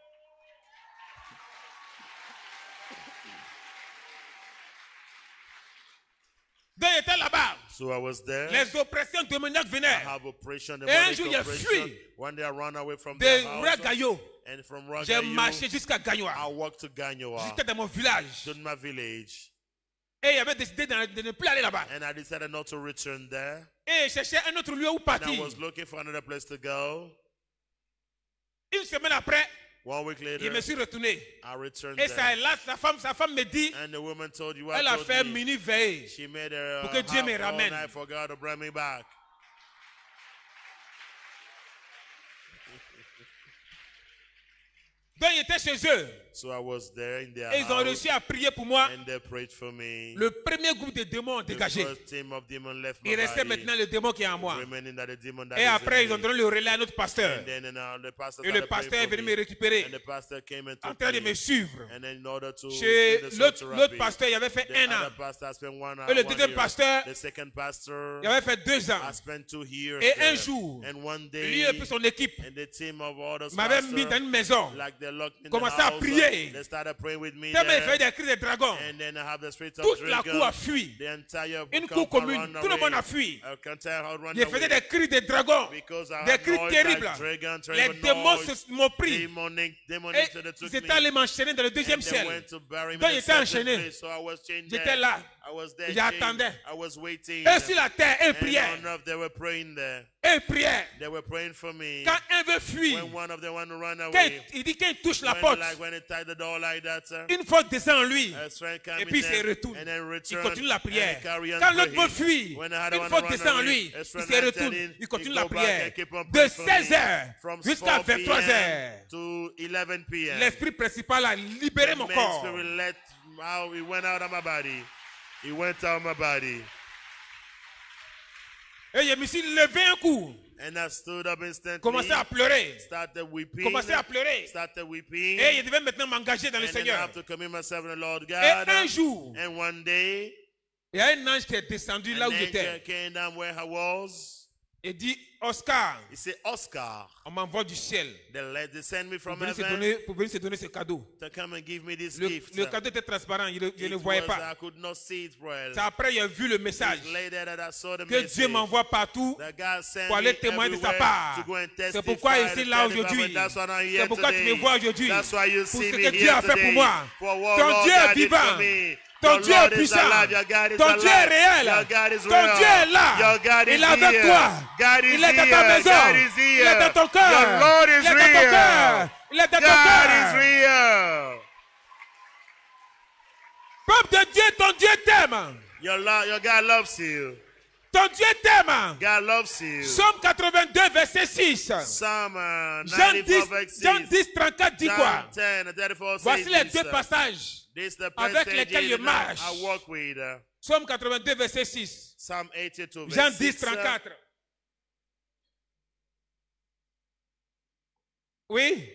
Donc il était là-bas. So I was there. Les oppressions démoniaques I venaient. have oppression, Et un demonic jour, il a oppression. fui One day I ran away from de the house. Ragayo. And from J'ai Ragayo, marché jusqu'à I Gagnoa. walked to Ganyoa, Jusqu'à dans mon village. to my village. Et il avait décidé de ne plus aller là-bas. And I decided not to return there. Et il cherchait un autre lieu où And I partir. was looking for another place to go. Une semaine après, 1 week je later, me suis retourné. I returned Et ça, there. là, sa femme me dit, And the woman told you, elle a fait me. mini veille. She made her Pour que Dieu me all ramène. night for God to bring me back. Donc il était chez eux. So I was there in their Et ils ont house, réussi à prier pour moi. and they prayed for me. Le premier groupe de démons ont The dégagé. first team of demons left my Il restait body, maintenant le démon qui est en moi. remaining that the demon that Et is après, in ils ont me. donné le relais à notre pasteur. And then the pastor Et le started praying pasteur est for venu me. me récupérer. And the pastor came and En took train de me. me suivre. And then in order to Chez do the l'autre therapy, pasteur, il avait fait the 1 an. other pastor spent 1 Et le one deuxième year. pasteur, The second pastor il avait fait 2 ans. I spent 2 years Et there. un jour, And one lui day, et puis son équipe and the team of others m'avaient mis dans une maison. like they locked me in the Commençaient à house, prier. they started praying with me Tellement il there. faisait des cris de dragon. And then I have the spirit of Toute la dragon. cour a fui. The entire Une camp cour commune. ran Tout le away. monde a fui. Entire run Il faisait away. des cris de dragon. Because I Des had cris noise terribles. like dragon, Les terrible démons noise. m'ont pris. Demonic, Et so they took ils étaient me. allés m'enchaîner dans le deuxième And they ciel. went to bury me Donc in il the était second enchaîné. place, so I was chained J'étais there. là. I was there J'attendais. chained. I was waiting. Et sur la terre, un And priait. on earth, they were praying there. Un priait. They were praying for me. Quand un veut fuir, When one of them want to run quand away, il dit qu'il touche la when, porte, like when they tied the door like that, une force descend en lui. a strength came Et in puis il se there, retourne. and then Il return, continue la prière. and carry on Quand l'autre praying. veut fuir, When I had une one force run descend en away, lui. a Il strength se man retourne. telling, Il continue he la go back prière. and keep on De praying for me. 16h From jusqu'à 4 p.m. 23h. to 11 p.m. L'esprit principal a libéré The mon main corps. spirit let out. He went out of my body. He went out of my body. Et je me suis levé un coup. And I stood up instantly. Commencé à pleurer. Started weeping. Commencé à pleurer. Started weeping. Et je devais maintenant m'engager dans le And then I Seigneur. have to commit myself to the Lord Et God. un jour, And one day, il y a un ange qui est descendu là an où j'étais. angel came down where I was. Et dit, Oscar, He said, Oscar, on m'envoie du ciel they send me pour from venir, heaven pour venir se donner ce cadeau. to come and give me this Le gift. cadeau était transparent, je It ne voyais was- pas. I could not see it well. C'est après j'ai vu le message It's later that I saw the que Dieu message. m'envoie partout That God sent pour me aller témoigner de sa everywhere part. to go and C'est testify pourquoi and ici, tell là, the aujourd'hui. government. That's why I'm here C'est pourquoi tu today. me vois aujourd'hui. That's why you Pour see ce me que Dieu a here fait pour today. moi. For what Ton Lord Dieu est God did for vivant. me. Ton Your Dieu Lord est is puissant. alive. Your God is Ton alive. Dieu est réel. Your God is Ton real. Dieu est là. Your God Il is est avec here. toi. God is Il est dans ta here. maison. God is Il est here. dans ton cœur. Your Lord is Il est dans ton real. cœur. Il est dans ton God cœur. is real. Ton Dieu t'aime. Your God loves you. Ton Dieu t'aime. God loves you. Psaume 82, verset 6. Psalm Jean 94, verse 6. 10, 34 dit quoi? John 10, 34 Voici says les this, deux passages this the avec lesquels je passages marche. I walk with. Psaume 82, verset 6. Psalm 82, Jean verse 10, 6. 34. Oui.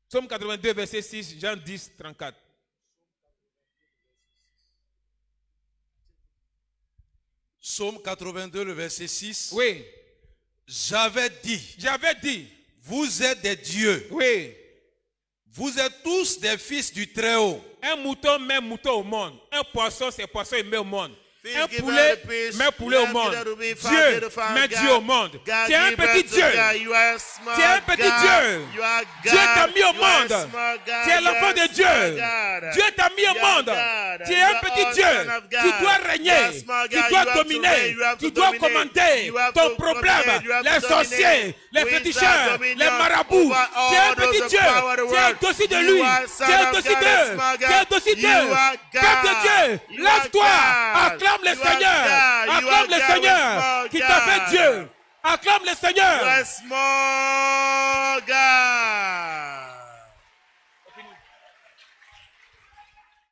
Psaume 82, verset 6, Jean 10, 34. Psaume 82, le verset 6. Oui. J'avais dit, vous êtes des dieux. Oui. Vous êtes tous des fils du Très-Haut. Un mouton met mouton au monde. Un poisson, c'est poisson, il met au monde. Un Give poulet her the peace. met poulet au Give monde. her the peace. Dieu Give her met God. Dieu au monde. God Tu es un give petit birth to Dieu. God. You are a small Tu es un petit God. Dieu. You are Dieu t'a God. mis au You are a monde. small God. Tu es l'enfant You de are Dieu. small God. Dieu t'a mis au You are monde. God. Tu es You un are petit all Dieu. son of Tu God. dois You régner. are small Tu God. dois You have to dominer. reign. You have Tu to dois dominate. commander You have ton to problème. dominate. You have Les to sorciers, dominate. les Wizards, féticheurs, dominion les marabouts. over Tu es un all those petit of Dieu. power of the Tu es world. au-dessus de You lui. are Tu son es of au-dessus God, d'eux. small Tu es God. au-dessus You d'eux. are Peuple de Dieu, God. You are lève-toi. God. Acclame le You are Seigneur. God. You Acclame are le God with Seigneur small qui t'a fait God. Dieu. Acclame le You Seigneur. are small